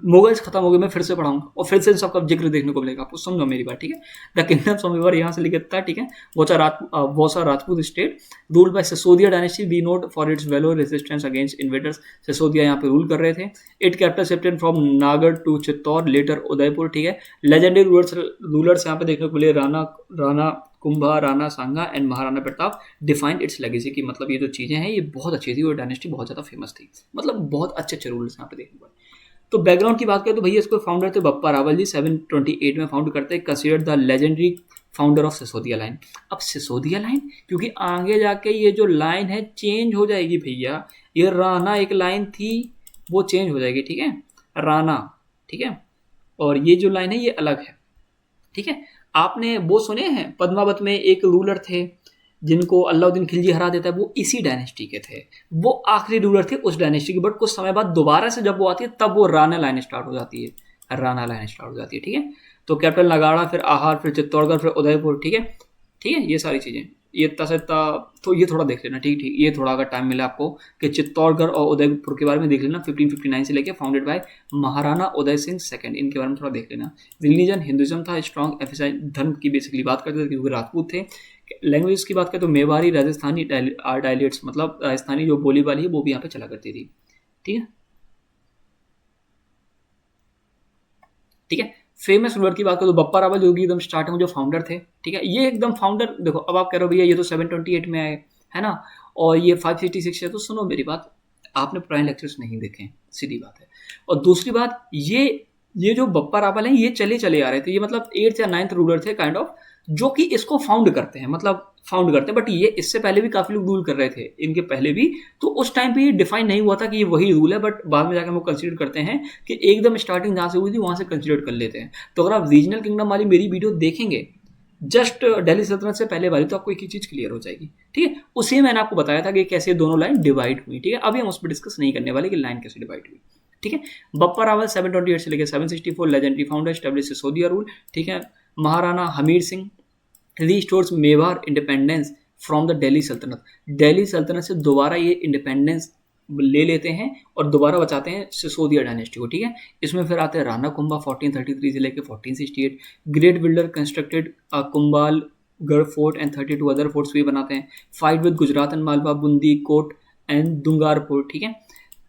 मुगल्स खत्म हो गए मैं फिर से पढ़ाऊंगा और फिर से इन सबका जिक्र देखने को मिलेगा आपको, समझो मेरी बात, ठीक है। द किंगडम्स ऑफ मेवाड़ यहाँ से लिखता है, ठीक है। Was a Rajput state ruled by Sisodia dynasty, we note for its valour resistance against invaders. Sisodia यहाँ पे रूल कर रहे थे। It capital shifted from Nagarh to Chittor, later Udaipur, ठीक है। लेजेंडरी रूलर्स यहाँ पे देखने को मिले, Rana Kumbha, Rana Sanga and Maharana Pratap defined its legacy की, मतलब ये जो चीज़ें हैं ये बहुत अच्छी थी और डायनेस्टी बहुत ज़्यादा फेमस थी, मतलब बहुत अच्छे रूलर्स यहाँ पे देखने को। तो बैकग्राउंड की बात करें तो भैया इसको फाउंडर थे बप्पा रावल जी, 728 में फाउंड करते हैं, considered the legendary founder of Sisodia line. अब सिसोदिया लाइन क्योंकि आगे जाके ये जो लाइन है चेंज हो जाएगी भैया, ये राणा एक लाइन थी वो चेंज हो जाएगी, ठीक है, राणा, ठीक है, और ये जो लाइन है ये अलग है, ठीक है। आपने वो सुने हैं पद्मावत में एक रूलर थे जिनको अलाउद्दीन खिलजी हरा देता है, वो इसी डायनेस्टी के थे, वो आखिरी रूलर थे उस डायनेस्टी की, बट कुछ समय बाद दोबारा से जब वो आती है तब वो राणा लाइन स्टार्ट हो जाती है, राणा लाइन स्टार्ट हो जाती है, ठीक है। तो कैपिटल नगाड़ा, फिर आहार, फिर चित्तौड़गढ़, फिर उदयपुर, ठीक है, ठीक है, ये सारी चीज़ें। ये इतना से इतना, तो ये थोड़ा देख लेना, ठीक ठीक, ये थोड़ा अगर टाइम मिला आपको कि चित्तौड़गढ़ और उदयपुर के बारे में देख लेना, 1559 से लेके, founded by Maharana Uday Singh second, इनके बारे में थोड़ा देख लेना। रिलीजन हिंदुज्म था, स्ट्रॉन्ग एफिसाई धर्म की बेसिकली बात करते थे क्योंकि राजपूत थे। लैंग्वेज की बात करें तो मेवाड़ी, राजस्थानी डायलेट्स, मतलब राजस्थानी जो बोली वाली है वो भी यहाँ पे चला करती थी। ठीक है, ठीक है। फेमस रूलर की बात करो तो बप्पा रावल जो कि एकदम स्टार्टिंग में जो फाउंडर थे, ठीक है, ये एकदम फाउंडर, देखो अब आप कह रहे हो भैया ये तो 728 में आए, है ना, और ये 566 है, तो सुनो मेरी बात, आपने पुराने लेक्चर्स नहीं देखे, सीधी बात है। और दूसरी बात, ये जो बप्पा रावल हैं ये चले चले आ रहे थे, ये मतलब 8th या 9th रूलर थे काइंड ऑफ, जो कि इसको फाउंड करते हैं, मतलब फाउंड करते हैं, बट ये इससे पहले भी काफी लोग रूल कर रहे थे, इनके पहले भी, तो उस टाइम पे ये डिफाइन नहीं हुआ था कि ये वही रूल है, बट बाद में जाकर हम लोग कंसिडर करते हैं कि एकदम स्टार्टिंग जहाँ से हुई थी वहां से कंसिडर कर लेते हैं। तो अगर आप रीजनल किंगडम वाली मेरी वीडियो देखेंगे, जस्ट दिल्ली सल्तनत से पहले वाली, तो आपको एक ही चीज क्लियर हो जाएगी। ठीक है, उसी में मैंने आपको बताया था कि कैसे दोनों लाइन डिवाइड हुई। ठीक है, अभी हम उस पर डिस्कस नहीं करने वाले कि लाइन कैसे डिवाइड हुई। ठीक है, बप्पा रावल 728 से लेकर 764, legendary founder, establish Sisodia rule. ठीक है, Maharana Hamir Singh restores Mewar independence from the Delhi Saltanat, Delhi सल्तनत से दोबारा ये इंडिपेंडेंस ले लेते हैं और दोबारा बचाते हैं सिसोदिया डायनेस्टी को। ठीक है, इसमें फिर आते हैं राणा कुंभा 1433 से लेकर 1468, ग्रेट बिल्डर कंस्ट्रक्टेड कुंभाल गढ़ फोर्ट एंड 32 अदर फोर्ट्स भी बनाते हैं, fight with Gujarat and Malwa, Bundi Kot and Dungarpur. ठीक है,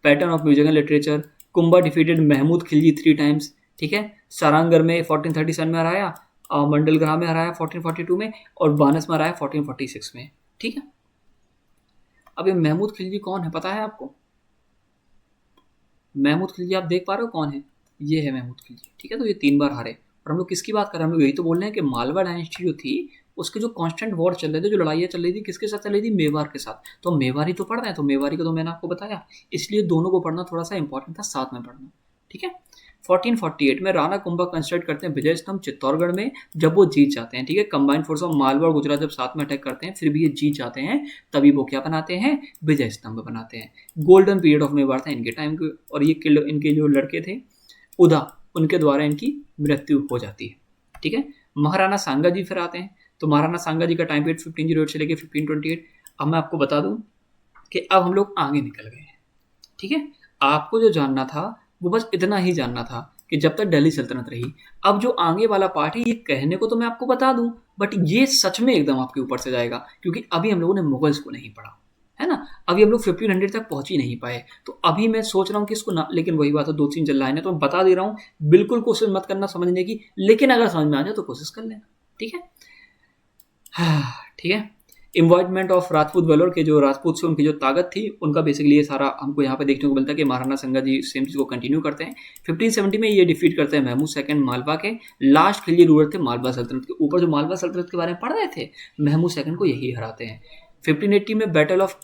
patron of music and literature, Kumbha defeated Mahmud Khilji 3 times. ठीक है, सारंगगढ़ में 1437 में हराया, मंडलग्राम में हराया 1442 में, और बानस में हराया 1446 में। ठीक है, अब ये महमूद खिलजी कौन है पता है आपको? महमूद खिलजी आप देख पा रहे हो कौन है? ये है महमूद खिलजी। ठीक है, तो ये 3 बार हारे, और हम लोग किसकी बात कर रहे हैं? हम लोग यही तो बोल रहे हैं कि मालवा डायनेस्टी जो थी उसके जो कांस्टेंट वॉर चल रहे थे, जो लड़ाइयाँ चल रही थी, किसके साथ चल रही थी? मेवाड़ के साथ। तो मेवाड़ी तो पढ़ रहे हैं, तो मेवाड़ी को तो मैंने आपको बताया, इसलिए दोनों को पढ़ना थोड़ा सा इंपॉर्टेंट था, साथ में पढ़ना। ठीक है, 1448 में राणा कुंभा कंस्ट्रक्ट करते हैं विजय स्तंभ चित्तौड़गढ़ में, जब वो जीत जाते हैं। ठीक है, कंबाइंड फोर्स ऑफ मालवा और गुजरात जब साथ में अटैक करते हैं, फिर भी ये जीत जाते हैं, तभी वो क्या बनाते हैं? विजय स्तंभ बनाते हैं। गोल्डन पीरियड ऑफ मेवाड़ था इनके टाइम के, और ये इनके जो लड़के थे उदा, उनके द्वारा इनकी मृत्यु हो जाती है। ठीक है, महाराणा सांगा जी फिर आते हैं, तो महाराणा सांगा जी का टाइम पीरियड 1508 से लेकर 1528। अब मैं आपको बता दूं कि अब हम लोग आगे निकल गए हैं। ठीक है, आपको जो जानना था वो बस इतना ही जानना था कि जब तक दिल्ली सल्तनत रही। अब जो आगे वाला पार्ट है, ये कहने को तो मैं आपको बता दूं, बट ये सच में एकदम आपके ऊपर से जाएगा, क्योंकि अभी हम लोगों ने मुगल्स को नहीं पढ़ा है ना, अभी हम लोग 1500 तक पहुंच ही नहीं पाए। तो अभी मैं सोच रहा हूँ कि इसको ना, लेकिन वही बात है, 2-3 जल लाइन है, तो मैं बता दे रहा हूँ, बिल्कुल कोशिश मत करना समझने की, लेकिन अगर समझ में आ जाए तो कोशिश कर लेना। ठीक है, ठीक है। इन्वॉल्वमेंट ऑफ राजपूत वेलोर के जो राजपूत से उनकी जो ताकत थी, उनका बेसिकली ये सारा हमको यहाँ पे देखने को मिलता है कि महाराणा संगा जी सेम चीज को कंटिन्यू करते हैं। 1570 में ये डिफीट करते हैं महमूद सेकंड मालवा के, लास्ट खिलजी रूलर थे मालवा सल्तनत के ऊपर, जो मालवा सल्तनत के बारे में पढ़ रहे थे, महमूद सेकंड को यही हराते हैं। 1580 में बैटल ऑफ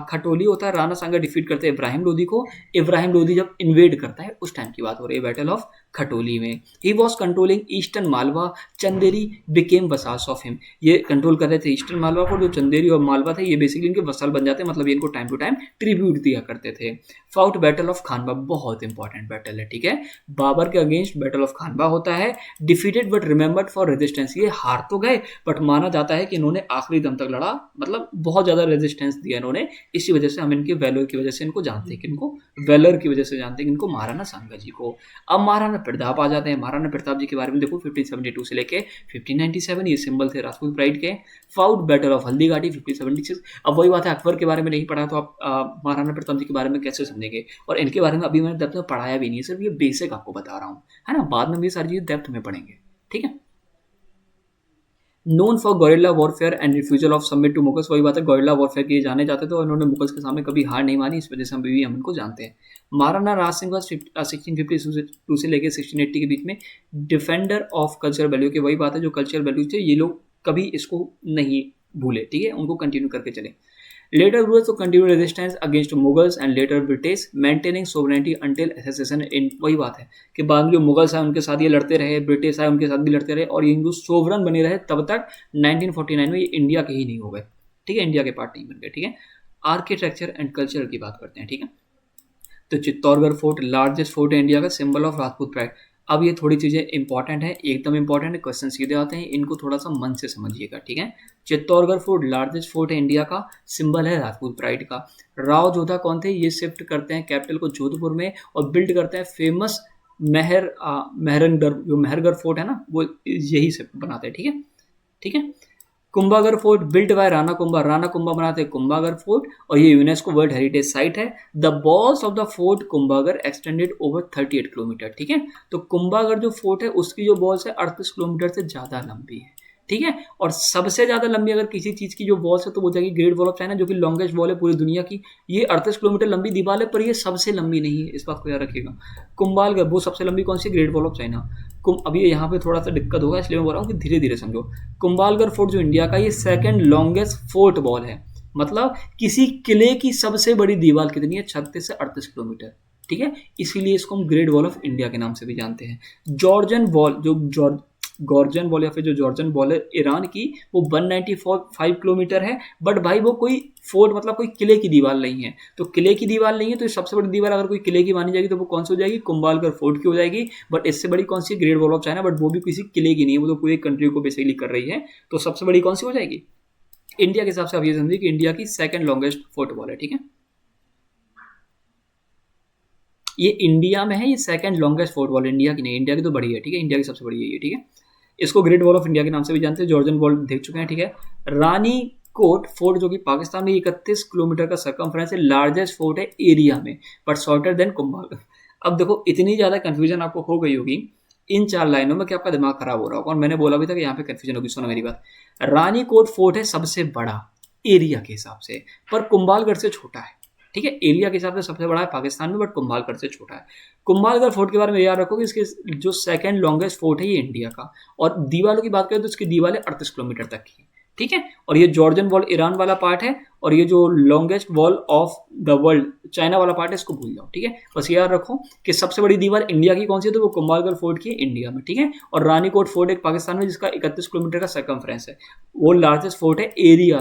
खटोली होता है, राणा सांगा डिफीट करते हैं इब्राहिम लोधी को। इब्राहिम लोधी जब इन्वेड करता है उस टाइम की बात हो रही है, बैटल ऑफ खटोली में। He was controlling eastern Malwa, Chanderi became vassals of him. ये कंट्रोल कर रहे थे ईस्टर्न मालवा को, जो चंदेरी और मालवा थे ये बेसिकली इनके वसाल बन जाते हैं, मतलब इनको टाइम टू टाइम ट्रिब्यूट दिया करते थे। फाउट बैटल ऑफ खानवा, बहुत इंपॉर्टेंट बैटल है। ठीक है, बाबर के अगेंस्ट बैटल ऑफ खानवा होता है। Defeated but remembered for resistance, ये हार तो गए बट माना जाता है कि इन्होंने आखिरी दम तक लड़ा, मतलब बहुत ज्यादा रेजिस्टेंस दिया इन्होंने, इसी वजह से हम इनके वैलोर की वजह से इनको जानते हैं, किनको वैलर की वजह से जानते हैं, इनको महाराणा सांगा जी को। अब महाराणा प्रताप आ जाते हैं। महाराणा प्रताप जी के बारे में देखो, 1572 से लेके 1597 ये सिंबल थे राजपूत प्राइड के। Fought battle of Haldi Ghati 1576। अब वही बात है, अकबर के बारे में नहीं पढ़ा तो आप महाराणा प्रताप जी के बारे में कैसे समझेंगे, और इनके बारे में अभी मैंने डेप्थ में पढ़ाया भी नहीं है, सिर्फ ये बेसिक आपको बता रहा हूँ, है ना, बाद में भी सारी चीज़ डेप्थ में पढ़ेंगे। ठीक है, known for guerrilla warfare and refusal of submit to Mughals, वही बात है, गोरिल्ला वॉरफेयर के जाने जाते थे और इन्होंने मुगल्स के सामने कभी हार नहीं मानी, इस वजह से हम इनको जानते हैं। महाराणा राज सिंह 1652 से लेकर 1680 के बीच में डिफेंडर ऑफ कल्चरल वैल्यू के, वही बात है, जो कल्चरल वैल्यू थे ये लोग कभी इसको नहीं भूले। ठीक है, उनको कंटिन्यू करके चले। Later rulers to continue resistance against Mughals and later British, maintaining sovereignty until accession in, वही बात है कि बाद में जो मुगल्स आए उनके साथ ये लड़ते रहे, ब्रिटिश आए उनके साथ भी लड़ते रहे, और ये हिंदू सोवरन बने रहे तब तक 1949 में ये इंडिया के ही नहीं हो गए। ठीक है, इंडिया के पार्ट नहीं बन गए। ठीक है, आर्किटेक्चर एंड कल्चर की बात करते हैं। ठीक है, तो चित्तौड़गढ़ फोर्ट लार्जेस्ट फोर्ट है इंडिया का, सिंबल ऑफ राजपूत प्राइड। अब ये थोड़ी चीज़ें इंपॉर्टेंट है, एकदम इंपॉर्टेंट है, क्वेश्चन सीधे आते हैं, इनको थोड़ा सा मन से समझिएगा, ठीक है। चित्तौड़गढ़ फोर्ट लार्जेस्ट फोर्ट है इंडिया का, सिंबल है राजपूत प्राइड का। राव जोधा कौन थे, ये शिफ्ट करते हैं कैपिटल को जोधपुर में और बिल्ड करते हैं फेमस मेहरनगढ़, जो मेहरगढ़ फोर्ट है ना, वो यही से बनाते हैं, ठीक है, ठीक है। Kumbhagarh fort built by Rana Kumbha बनाते हैं कुंभागढ़ फोर्ट, और ये यूनेस्को वर्ल्ड हेरिटेज साइट है। The walls of the fort Kumbhagarh extended over 38 kilometre, ठीक है। तो कुंभागढ़ जो फोर्ट है उसकी जो वॉल्स है 38 किलोमीटर से ज्यादा लंबी है, ठीक है। और सबसे ज्यादा लंबी अगर किसी चीज की जो वॉल्स है तो वो जाएगी ग्रेट वॉल ऑफ चाइना, जो कि लॉन्गेस्ट वॉल है पूरी दुनिया की। ये 38 किलोमीटर लंबी दीवार है, पर ये सबसे लंबी नहीं है, इस बात को याद रखिएगा। कुंभालगढ़ वो सबसे लंबी कौन सी, ग्रेट वॉल ऑफ चाइना। अभी यहाँ पे थोड़ा सा दिक्कत होगा, इसलिए मैं बोल रहा हूँ कि धीरे धीरे समझो। कुंभालगढ़ फोर्ट जो इंडिया का, ये सेकंड लॉन्गेस्ट फोर्ट वॉल है, मतलब किसी किले की सबसे बड़ी दीवार कितनी है, 36 से 38 किलोमीटर, ठीक है। इसीलिए इसको हम ग्रेट वॉल ऑफ इंडिया के नाम से भी जानते हैं। जॉर्जन वॉल, जो गॉर्जन वॉल या फिर जो जॉर्जन वॉल है ईरान की, वो 195 किलोमीटर है। बट भाई वो कोई फोर्ट, मतलब कोई किले की दीवार नहीं है, तो किले की दीवार नहीं है तो सबसे बड़ी दीवार अगर कोई किले की मानी जाएगी तो वो कौन सी हो जाएगी, कुंभालगढ़ फोर्ट की हो जाएगी। बट इससे बड़ी कौन सी, great wall of China, but वो भी किसी किले की नहीं है, वो तो पूरी कंट्री को बेसिकली कर रही है। तो सबसे बड़ी कौन सी हो जाएगी इंडिया के हिसाब से, आप ये समझिए कि इंडिया की सेकंड लॉन्गेस्ट फोर्ट वॉल है, ठीक है। ये इंडिया में है, ये second longest fort wall, India की नहीं, इंडिया की तो बड़ी है, ठीक है, इंडिया की सबसे बड़ी है ये, ठीक है। इसको ग्रेट वॉल ऑफ इंडिया के नाम से भी जानते हैं, जॉर्जन वॉल देख चुके हैं, ठीक है। रानी कोट फोर्ट जो कि पाकिस्तान में 31 किलोमीटर का सर्कमफ्रेंस है, लार्जेस्ट फोर्ट है एरिया में, बट शॉर्टर देन कुंभालगढ़। अब देखो इतनी ज्यादा कंफ्यूजन आपको हो गई होगी इन 4 लाइनों में कि आपका दिमाग खराब हो रहा होगा, और मैंने बोला भी था कि यहाँ पे कंफ्यूजन होगी। सुनो मेरी बात, रानी कोट फोर्ट है सबसे बड़ा एरिया के हिसाब से, पर कुंभालगढ़ से छोटा है, ठीक है। एरिया के हिसाब से सबसे बड़ा है पाकिस्तान में, बट कुंभालगढ़ से छोटा है। कुंभालगढ़ फोर्ट के बारे में याद रखो कि इसके जो सेकंड लॉन्गेस्ट फोर्ट है ये इंडिया का, और दीवारों की बात करें तो इसकी दीवारें 38 किलोमीटर तक की, ठीक है। और ये जॉर्जन वॉल ईरान वाला पार्ट है, और ये जो longest wall of the world China वाला पार्ट है, इसको भूल जाओ, ठीक है। बस याद रखो कि सबसे बड़ी दीवार इंडिया की कौन सी है, तो वो कुंभालगढ़ फोर्ट की है इंडिया में, ठीक है। और रानीकोट फोर्ट एक पाकिस्तान में, जिसका 31 किलोमीटर का सर्कमफ्रेंस है, वो लार्जेस्ट फोर्ट है एरिया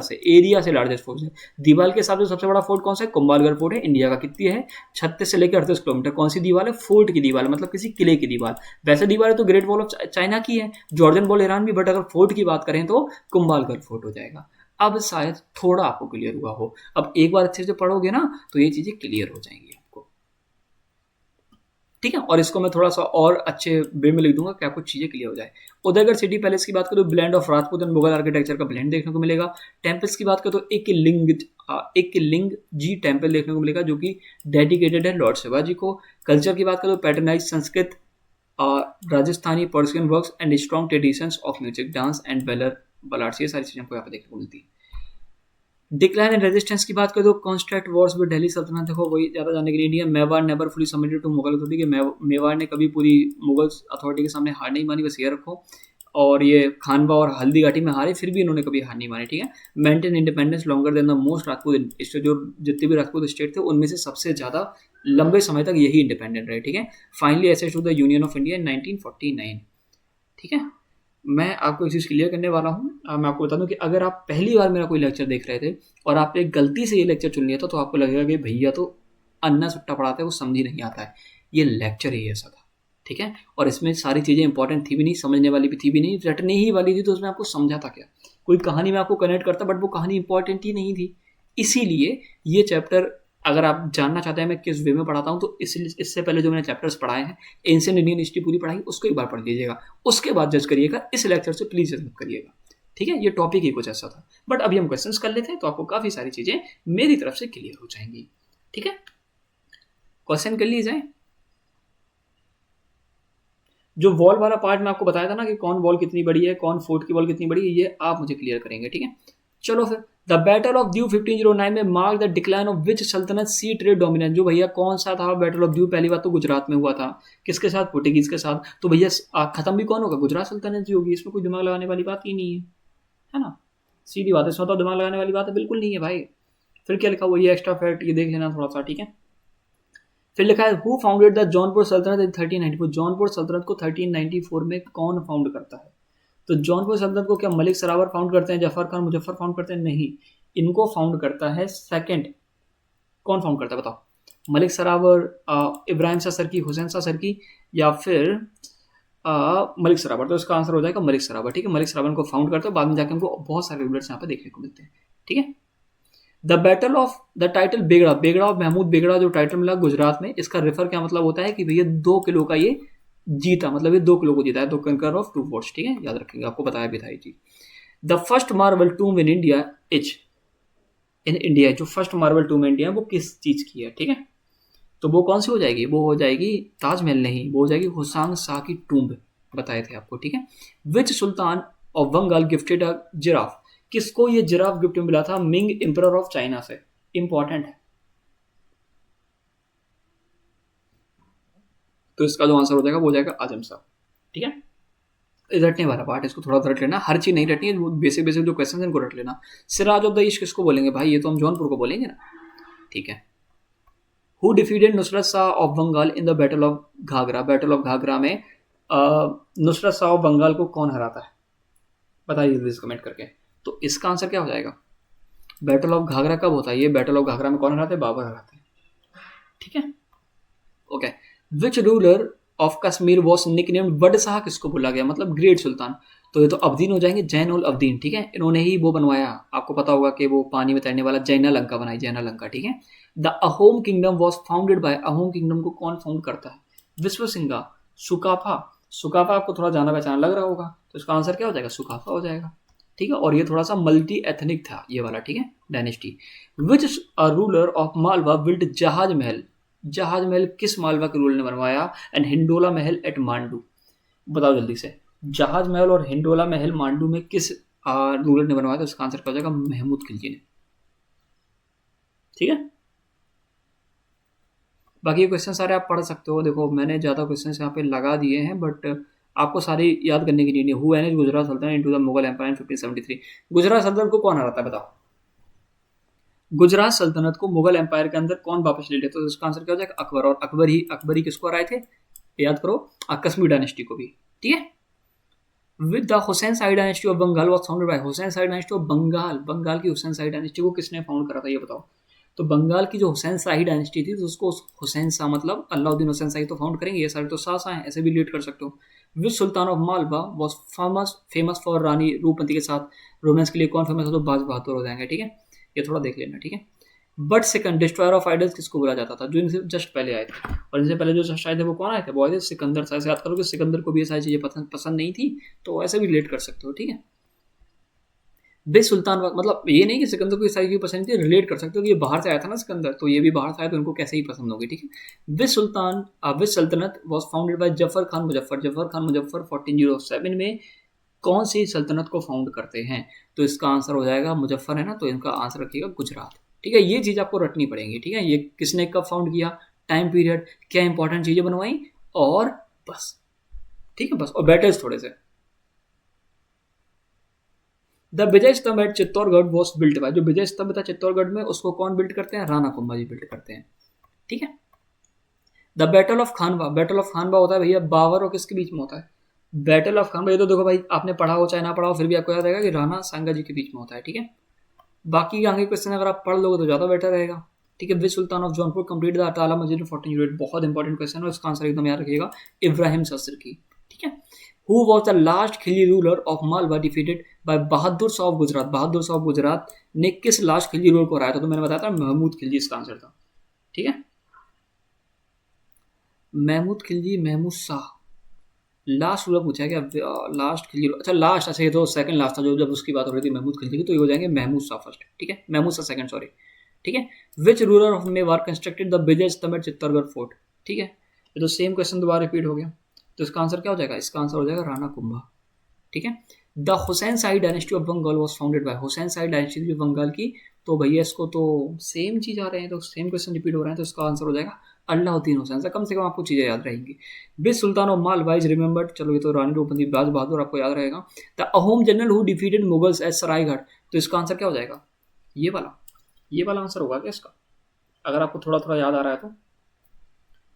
से लार्जेस्ट फोर्ट है। दीवार के हिसाब से सबसे बड़ा फोर्ट कौन सा है, कुंभालगढ़ फोर्ट है इंडिया का। कितनी है, 36 से लेकर 38 किलोमीटर। कौन सी दीवार है, फोर्ट की दीवार, मतलब किसी किले की दीवार। वैसे दीवार है तो ग्रेट वॉल ऑफ चाइना की है, जॉर्जन वॉल ईरान भी, बट अगर फोर्ट की बात करें तो कुंभालगढ़ फोर्ट हो जाएगा। अब शायद थोड़ा आपको क्लियर हुआ हो, अब एक बार अच्छे से पढ़ोगे ना तो ये चीजें क्लियर हो जाएंगी आपको, ठीक है। और इसको मैं थोड़ा सा और अच्छे वे में लिख दूंगा कि आपको चीजें क्लियर हो जाए। उदयगढ़ सिटी पैलेस की बात करें तो blend of Rajput and Mughal architecture का ब्लेंड देखने को मिलेगा। टेम्पल्स की बात करें तो एक लिंग जी टेम्पल देखने को मिलेगा, जो कि डेडिकेटेड है लॉर्ड शिवाजी को। कल्चर की बात करें तो patronise Sanskrit, Rajasthani Persian works and strong traditions of music, dance and बलार्ट्स, ये सारी चीजें हमको यहाँ पे देखने को मिलती है। डिक्लाइन एंड रेजिस्टेंस की बात करें तो कॉन्स्ट्रक्ट वॉर्स विद दिल्ली सल्तनत, देखो वही ज़्यादा जानने के लिए India. Mewar never fully submitted to Mughal authority, के मेवाड़ ने कभी पूरी मुगल अथॉरिटी के सामने हार नहीं मानी, बस ये रखो। और ये खानवा और हल्दी घाटी में हारे, फिर भी इन्होंने कभी हार नहीं मानी, ठीक है। Maintain independence longer than the most Rajput state, जो जितने भी राजपूत स्टेट थे उनमें से सबसे ज़्यादा लंबे समय तक यही इंडिपेंडेंट रहे, ठीक है। Finally access to the union of India in 1949, ठीक है। मैं आपको एक चीज़ क्लियर करने वाला हूँ। मैं आपको बता दूं कि अगर आप पहली बार मेरा कोई लेक्चर देख रहे थे और आपने गलती से ये लेक्चर चुन लिया था, तो आपको लगेगा कि भैया तो अन्ना सुट्टा पढ़ाते हैं, वो समझ ही नहीं आता है। ये लेक्चर ही ऐसा था, ठीक है। और इसमें सारी चीज़ें इंपॉर्टेंट थी भी नहीं, समझने वाली भी थी भी नहीं, रटने ही वाली थी, तो उसमें आपको समझाता क्या, कोई कहानी में आपको कनेक्ट करता, बट वो कहानी इंपॉर्टेंट ही नहीं थी। इसीलिए ये चैप्टर अगर आप जानना चाहते हैं मैं किस वे में पढ़ाता हूँ, तो इससे पहले जो मैंने चैप्टर्स पढ़ाए हैं, एंशिएंट इंडियन हिस्ट्री पूरी पढ़ाई, उसको एक बार पढ़ लीजिएगा, उसके बाद जज करिएगा। इस लेक्चर से प्लीज जज मत करिएगा, ठीक है। ये टॉपिक ही कुछ ऐसा था, बट अभी हम क्वेश्चंस कर लेते हैं, तो आपको काफी सारी चीजें मेरी तरफ से क्लियर हो जाएंगी, ठीक है। क्वेश्चन कर लिए जाए। जो वॉल वाला पार्ट मैं आपको बताया था ना कि कौन वॉल कितनी बड़ी है, कौन फोर्ट की वॉल कितनी बड़ी है, ये आप मुझे क्लियर करेंगे, ठीक है। चलो फिर, द बैटल ऑफ द्यू 1509 में mark the decline of which सल्तनत सी ट्रेड डोमिनेंस, जो भैया कौन सा था बैटल ऑफ द्यू, पहली बात तो गुजरात में हुआ था, किसके साथ, पोर्टुगीज के साथ। तो भैया खत्म भी कौन होगा, गुजरात सल्तनत जी होगी, इसमें कोई दिमाग लगाने वाली बात ही नहीं है ना, सीधी बात है। इसमें तो दिमाग लगाने वाली बात है बिल्कुल नहीं है भाई। फिर क्या लिखा हुआ, ये एक्स्ट्रा फैक्ट ये देख लेना थोड़ा सा, ठीक है। फिर लिखा है हु फाउंडेड द जौनपुर सल्तनत इन 1394, जौनपुर सल्तनत को 1394 में कौन फाउंड करता है। तो जौनपुर सल्तनत को क्या मलिक सरावर फाउंड करते हैं, जफर खान मुजफ्फर फाउंड करते हैं, नहीं, इनको फाउंड करता है सेकंड, कौन फाउंड करता है बताओ, मलिक सरावर, इब्राहिम शाह सरकी, हुसैन शाह सरकी, या फिर मलिक सरावर, तो इसका आंसर हो जाएगा मलिक सरावर। ठीक है, मलिक सरावर को फाउंड करते हैं, बाद में जाकर हमको बहुत सारे रूलर्स यहाँ पे देखने को मिलते हैं। ठीक है, the battle of the title Begada, Begada of Mahmud Begada जो टाइटल मिला गुजरात में, इसका रेफर क्या मतलब होता है कि भैया 2 किलो का ये जीता, मतलब ये 2 किलो को जीता है, तो कंकर ऑफ 2 फोर्ट्स। ठीक है, याद रखेंगे, आपको बताया भी था ये चीज। The first marble tomb in India is, in India जो फर्स्ट मार्बल टूम इंडिया वो किस चीज की है? ठीक है, तो वो कौन सी हो जाएगी? वो हो जाएगी ताजमहल नहीं, वो हो जाएगी हुसांग शाह की टूम्ब, बताए थे आपको। ठीक है, which sultan of Bengal gifted a giraffe, किसको ये जिराफ गिफ्ट में मिला था? मिंग एम्परर ऑफ चाइना से। इंपॉर्टेंट है, तो इसका जो आंसर हो जाएगा वो हो जाएगा आजम शाह। ठीक है, रटने वाला पार्ट, इसको थोड़ा रट लेना, हर चीज नहीं रटनी है, बेसिक बेसिक जो क्वेश्चन है इनको रट लेना। सिराज ऑफ द ईस्ट किसको बोलेंगे भाई? ये तो हम जौनपुर को बोलेंगे ना। ठीक है, who defeated Nusrat Shah of Bengal in the battle of Ghaghra, battle of Ghaghra में नुसरत शाह ऑफ बंगाल को कौन हराता है? बताइए प्लीज कमेंट करके। तो इसका आंसर क्या हो जाएगा? बैटल ऑफ घाघरा कब होता है? ये बैटल ऑफ घाघरा में कौन हराते हैं? बाबर हराते हैं। ठीक है, okay. Which ruler of Kashmir was nicknamed Bud Shah किसको बोला गया? मतलब ग्रेट सुल्तान। तो ये तो अब्दीन हो जाएंगे, जैन उल अब्दीन। ठीक है, इन्होंने ही वो बनवाया, आपको पता होगा कि वो पानी में तैरने वाला जैना लंका बनाई, जैना लंका। ठीक है, the Ahom kingdom was founded bye, Ahom kingdom को कौन फाउंड करता है? विश्व सिंघा, सुकाफा। सुकाफा आपको थोड़ा जाना पहचाना लग रहा होगा, तो इसका आंसर क्या हो जाएगा? सुकाफा हो जाएगा। ठीक है, और ये थोड़ा सा मल्टी एथनिक था ये वाला। ठीक है, dynasty. Which ruler of Malwa built जहाज महल, जहाज महल किस मालवा के रूलर ने बनवाया? And Hindola Mahal eight Mandu, बताओ जल्दी से। जहाज महल और हिंडोला महल मांडू में किस रूलर ने बनवाया? तो इसका आंसर क्या हो जाएगा? महमूद खिलजी ने। ठीक है, बाकी ये क्वेश्चन सारे आप पढ़ सकते हो। देखो मैंने ज़्यादा क्वेश्चन यहाँ पे लगा दिए हैं, बट आपको सारी याद करने की नीड नहीं। Who manage Gujarat Sultanate into the Mughal empire in 1573, Gujarat Sultanate को कौन हराता है बताओ? गुजरात सल्तनत को मुगल एम्पायर के अंदर कौन वापस ले लेता? तो इसका आंसर क्या हो जाएगा? अकबर। और अकबर ही किसको हराए थे? याद करो, कश्मीर डायनेस्टी को भी। ठीक है, with the Hussain side dynasty of Bengal was founded by, Hussain side dynasty of Bengal, Bengal की हुसैन साइड डायनेस्टी को किसने फाउंड करा था ये बताओ? तो बंगाल की जो हुसैन शाही डायनेस्टी थी, तो उसको हुसैन शाह मतलब अलाउद्दीन हुसैन शाही तो फाउंड करेंगे, ये सारे तो शाह शाह हैं, ऐसे भी रिलेट कर सकते हो। Which sultan of Malwa was famous for Rani Rupmati के साथ रोमांस के लिए कौन फेमस है? तो बाज बहादुर हो जाएंगे। ठीक है, ये थोड़ा देख लेना। ठीक है, but second destroyer of idols किसको बोला जाता था? जो इनसे जस्ट पहले आए थे, और इनसे पहले जो जस्ट आए थे वो कौन आए थे? वो आए थे सिकंदर शाह। याद करो कि सिकंदर को भी ये सारी चीजें पसंद नहीं थी, तो ऐसे भी रिलेट कर सकते हो। ठीक है, बे सुल्तान मतलब ये नहीं कि सिकंदर को ये सारी चीजें पसंद थी, रिलेट कर सकते हो कि ये बाहर से आया था ना सिकंदर, तो ये भी बाहर से आया तो इनको कैसे ही पसंद होगी। ठीक है, विच सुल्तान विच सल्तनत was founded bye Zafar Khan Muzaffar, Zafar Khan Muzaffar 1407 में कौन सी सल्तनत को फाउंड करते हैं? तो इसका आंसर हो जाएगा मुजफ्फर है ना, तो इनका आंसर रखिएगा गुजरात। ठीक है, ये चीज आपको रटनी पड़ेगी। ठीक है, ये किसने कब फाउंड किया, टाइम पीरियड, क्या इंपॉर्टेंट चीजें बनवाई, और बस। ठीक है, बस, और बैटल्स थोड़े से। The Vijay Stambh at Chittorgarh was built by, जो विजय स्तंभ था चित्तौड़गढ़ में उसको कौन बिल्ड करते हैं? राणा कुंभा जी बिल्ड करते हैं। ठीक है, the battle of Khanwa, battle of Khanwa होता है भैया बाबर और किसके बीच में होता है? बैटल ऑफ खानवा, ये तो देखो भाई आपने पढ़ा हो चाहे ना पढ़ा हो, फिर भी आपको याद रहेगा कि राणा सांगा जी के बीच में होता है। ठीक है, बाकी आगे क्वेश्चन अगर आप पढ़ लोगे तो ज़्यादा बेटर रहेगा। ठीक है, which sultan of Jaunpur complete the Atala Masjid in 1408, बहुत इंपॉर्टेंट क्वेश्चन है, इसका आंसर एकदम याद रखिएगा, इब्राहिम सस्र की। ठीक है, who was the last Khilji ruler of Malwa defeated by Bahadur Shah of Gujarat, Bahadur Shah of Gujarat ने किस लास्ट खिलजी रूलर को हराया था? तो मैंने बताया था महमूद खिलजी इसका आंसर था। ठीक है, महमूद खिलजी, महमूद शाह, लास्ट रूलर पूछा गया, लास्ट खिलजी, अच्छा लास्ट, अच्छा ये तो सेकंड लास्ट था, जो जब उसकी बात हो रही थी महमूद खिलजी की, तो ये हो जाएंगे महमूद शाह फर्स्ट। ठीक है, महमूद शाह सेकंड, सॉरी। ठीक है, विच ruler of Mewar constructed the biggest स्तंभ एट चित्तौड़गढ़ फोर्ट? ठीक है, ये तो सेम क्वेश्चन दोबारा रिपीट हो गया, तो इसका आंसर क्या हो जाएगा? इसका आंसर हो जाएगा राणा कुंभा। ठीक है, the Hussain Shahi dynasty of Bengal was founded by, Hussain Shahi dynasty जो बंगाल की, तो भैया इसको तो सेम चीज आ रहे हैं, तो सेम क्वेश्चन रिपीट हो रहे हैं, तो इसका आंसर हो जाएगा अलाउद्दीन हुसैन से। कम से कम आपको चीजें याद रहेंगी। बिस सुल्तान ऑफ मालवा इज रिमेंबर्ड, चलो ये तो रानी रूपमती बाज बहादुर आपको याद रहेगा। The Ahom general who defeated Mughals at Saraighat, तो इसका आंसर क्या हो जाएगा? ये वाला आंसर होगा क्या इसका? अगर आपको थोड़ा थोड़ा याद आ रहा है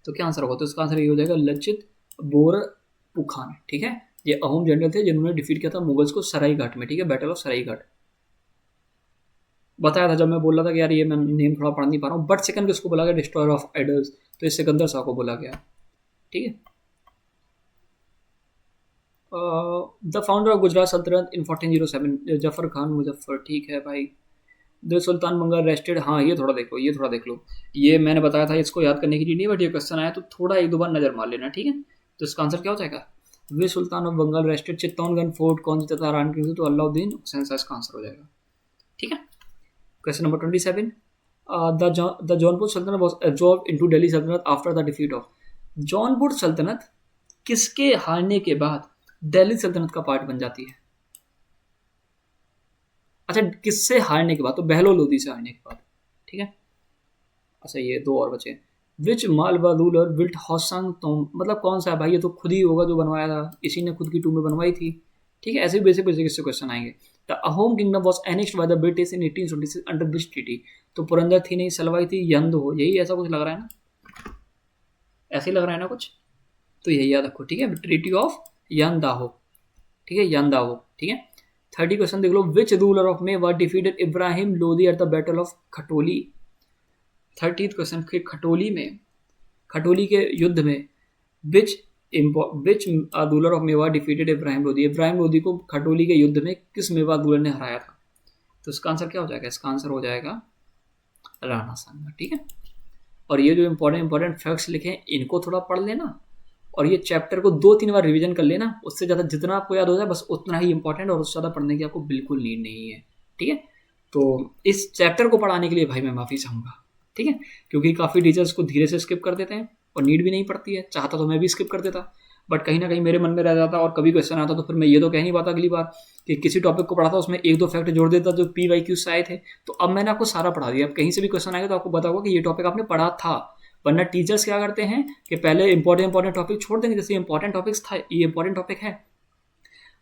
तो क्या आंसर होगा? तो इसका आंसर ये हो जाएगा लचित बोरपुखान। ठीक है, ये अहोम जनरल थे जिन्होंने डिफीट किया था मुगल्स को सरायघाट में। ठीक है, बैटल ऑफ सरायघाट बताया था जब मैं बोल रहा था कि यार ये मैं नेम थोड़ा पढ़ नहीं पा रहा हूँ। बट सेकंड किसको बोला गया? डिस्ट्रॉयर ऑफ आइडल्स, तो ये सिकंदर शाह को बोला गया। ठीक है, द फाउंडर ऑफ गुजरात सल्तनत इन 1407, जफर खान मुजफ्फर। ठीक है भाई। द सुल्तान बंगाल रेस्टेड, हाँ ये थोड़ा देखो, ये थोड़ा देख लो। ये मैंने बताया था, इसको याद करने की चीज़ नहीं, बट ये क्वेश्चन आया तो थोड़ा एक दो बार नजर मार लेना, ठीक है। तो इसका आंसर क्या हो जाएगा? Way sultan of Bengal rested Chittorgarh fort कौन जीता था हराने के लिए? तो अलाउद्दीन हुसैन सा इसका आंसर हो जाएगा, ठीक है। क्वेश्चन नंबर 27, द जौनपुर सल्तनत वाज एब्जॉर्ब्ड इनटू दिल्ली सल्तनत after the defeat of. Jaunpur सल्तनत किसके हारने के बाद दिल्ली सल्तनत का पार्ट बन जाती है? अच्छा, किससे हारने के बाद? तो बहलोल लोधी से हारने के बाद, ठीक है। अच्छा, ये दो और बचे। विच मालवा रूलर बिल्ट हॉसांग टॉम, मतलब कौन सा है भाई? ये तो खुद ही होगा जो बनवाया था, इसी ने खुद की टूम बनवाई थी, ठीक है। ऐसे बेसिक बेसिक इससे क्वेश्चन आएंगे। The Ahom kingdom was annexed by the British in 1826 under which treaty? तो पुरंदर थी नहीं, सलवाई थी, यंदो, यही ऐसा कुछ लग रहा है ना, ऐसे ही लग रहा है ना कुछ, तो यही याद रखो, ठीक है। ट्रीटी ऑफ यंदाहो, ठीक है, यंदाहो, ठीक है। 30 क्वेश्चन देख लो। Which ruler of Mewar defeated Ibrahim Lodi at the battle of Khatoli? 30th question के खटोली में, खटोली के युद्ध में which which ruler of Mewar defeated Ibrahim Lodi? Ibrahim Lodi को खटोली के युद्ध में किस मेवाड़ रूलर ने हराया था? तो इसका आंसर क्या हो जाएगा? इसका आंसर हो जाएगा राणा सांगा, ठीक है। और ये जो इंपॉर्टेंट फैक्ट्स लिखे हैं इनको थोड़ा पढ़ लेना, और ये चैप्टर को 2-3 बार रिवीजन कर लेना। उससे ज़्यादा जितना आपको याद हो जाए बस उतना ही इंपॉर्टेंट, और उससे ज़्यादा पढ़ने की आपको बिल्कुल नीड नहीं है, ठीक है। तो इस चैप्टर को पढ़ाने के लिए भाई मैं माफ़ी चाहूँगा, ठीक है, क्योंकि काफ़ी टीचर्स को धीरे से स्किप कर देते हैं और नीड भी नहीं पड़ती है। चाहता तो मैं भी स्किप कर देता, बट कहीं ना कहीं मेरे मन में रह जाता, और कभी क्वेश्चन आता तो फिर मैं ये तो कह नहीं पाता अगली बार कि किसी टॉपिक को पढ़ा था उसमें 1-2 फैक्ट जोड़ देता जो PYQ से आए थे। तो अब मैंने आपको सारा पढ़ा दिया, अब कहीं से भी क्वेश्चन आएगा तो आपको पता होगा कि ये टॉपिक आपने पढ़ा था। वरना टीचर्स क्या करते हैं कि पहले इंपॉर्टेंट टॉपिक छोड़ देंगे, जैसे इंपॉर्टेंट टॉपिक्स था, ये इंपॉर्टेंट टॉपिक है,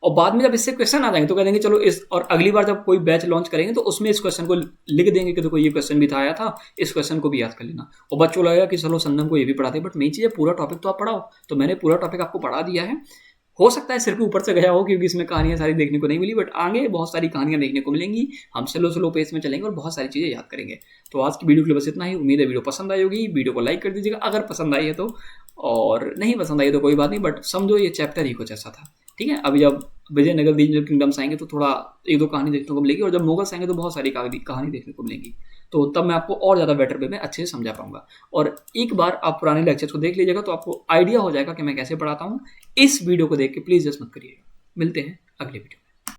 और बाद में जब इससे क्वेश्चन आ जाएंगे तो कह देंगे चलो इस, और अगली बार जब कोई बैच लॉन्च करेंगे तो उसमें इस क्वेश्चन को लिख देंगे कि देखो ये क्वेश्चन भी था, आया था, इस क्वेश्चन को भी याद कर लेना, और बच्चों लगेगा कि चलो संदम को ये भी पढ़ाते। बट मेन चीज़ है पूरा टॉपिक तो आप पढ़ाओ। तो मैंने पूरा टॉपिक आपको पढ़ा दिया है। हो सकता है सिर्फ ऊपर से गया हो क्योंकि इसमें कहानियां सारी देखने को नहीं मिली, बट आगे बहुत सारी कहानियां देखने को मिलेंगी। हम स्लो पेस में चलेंगे और बहुत सारी चीज़ें याद करेंगे। तो आज की वीडियो के लिए बस इतना ही। उम्मीद है वीडियो पसंद आई होगी। वीडियो को लाइक कर दीजिएगा अगर पसंद आई है तो, और नहीं पसंद आई तो कोई बात नहीं, बट समझो ये चैप्टर ही कुछ ऐसा था, ठीक है। अभी जब विजयनगर दीन किंगडम्स आएंगे तो थोड़ा 1-2 कहानी देखने को मिलेगी, और जब मुगल्स आएंगे तो बहुत सारी कहानी देखने को मिलेगी। तो तब मैं आपको और ज़्यादा बेटर वे में अच्छे से समझा पाऊंगा। और एक बार आप पुराने लेक्चर्स को देख लीजिएगा तो आपको आइडिया हो जाएगा कि मैं कैसे पढ़ाता हूँ। इस वीडियो को देख के प्लीज़ जस्ट मत करिएगा। मिलते हैं अगले वीडियो।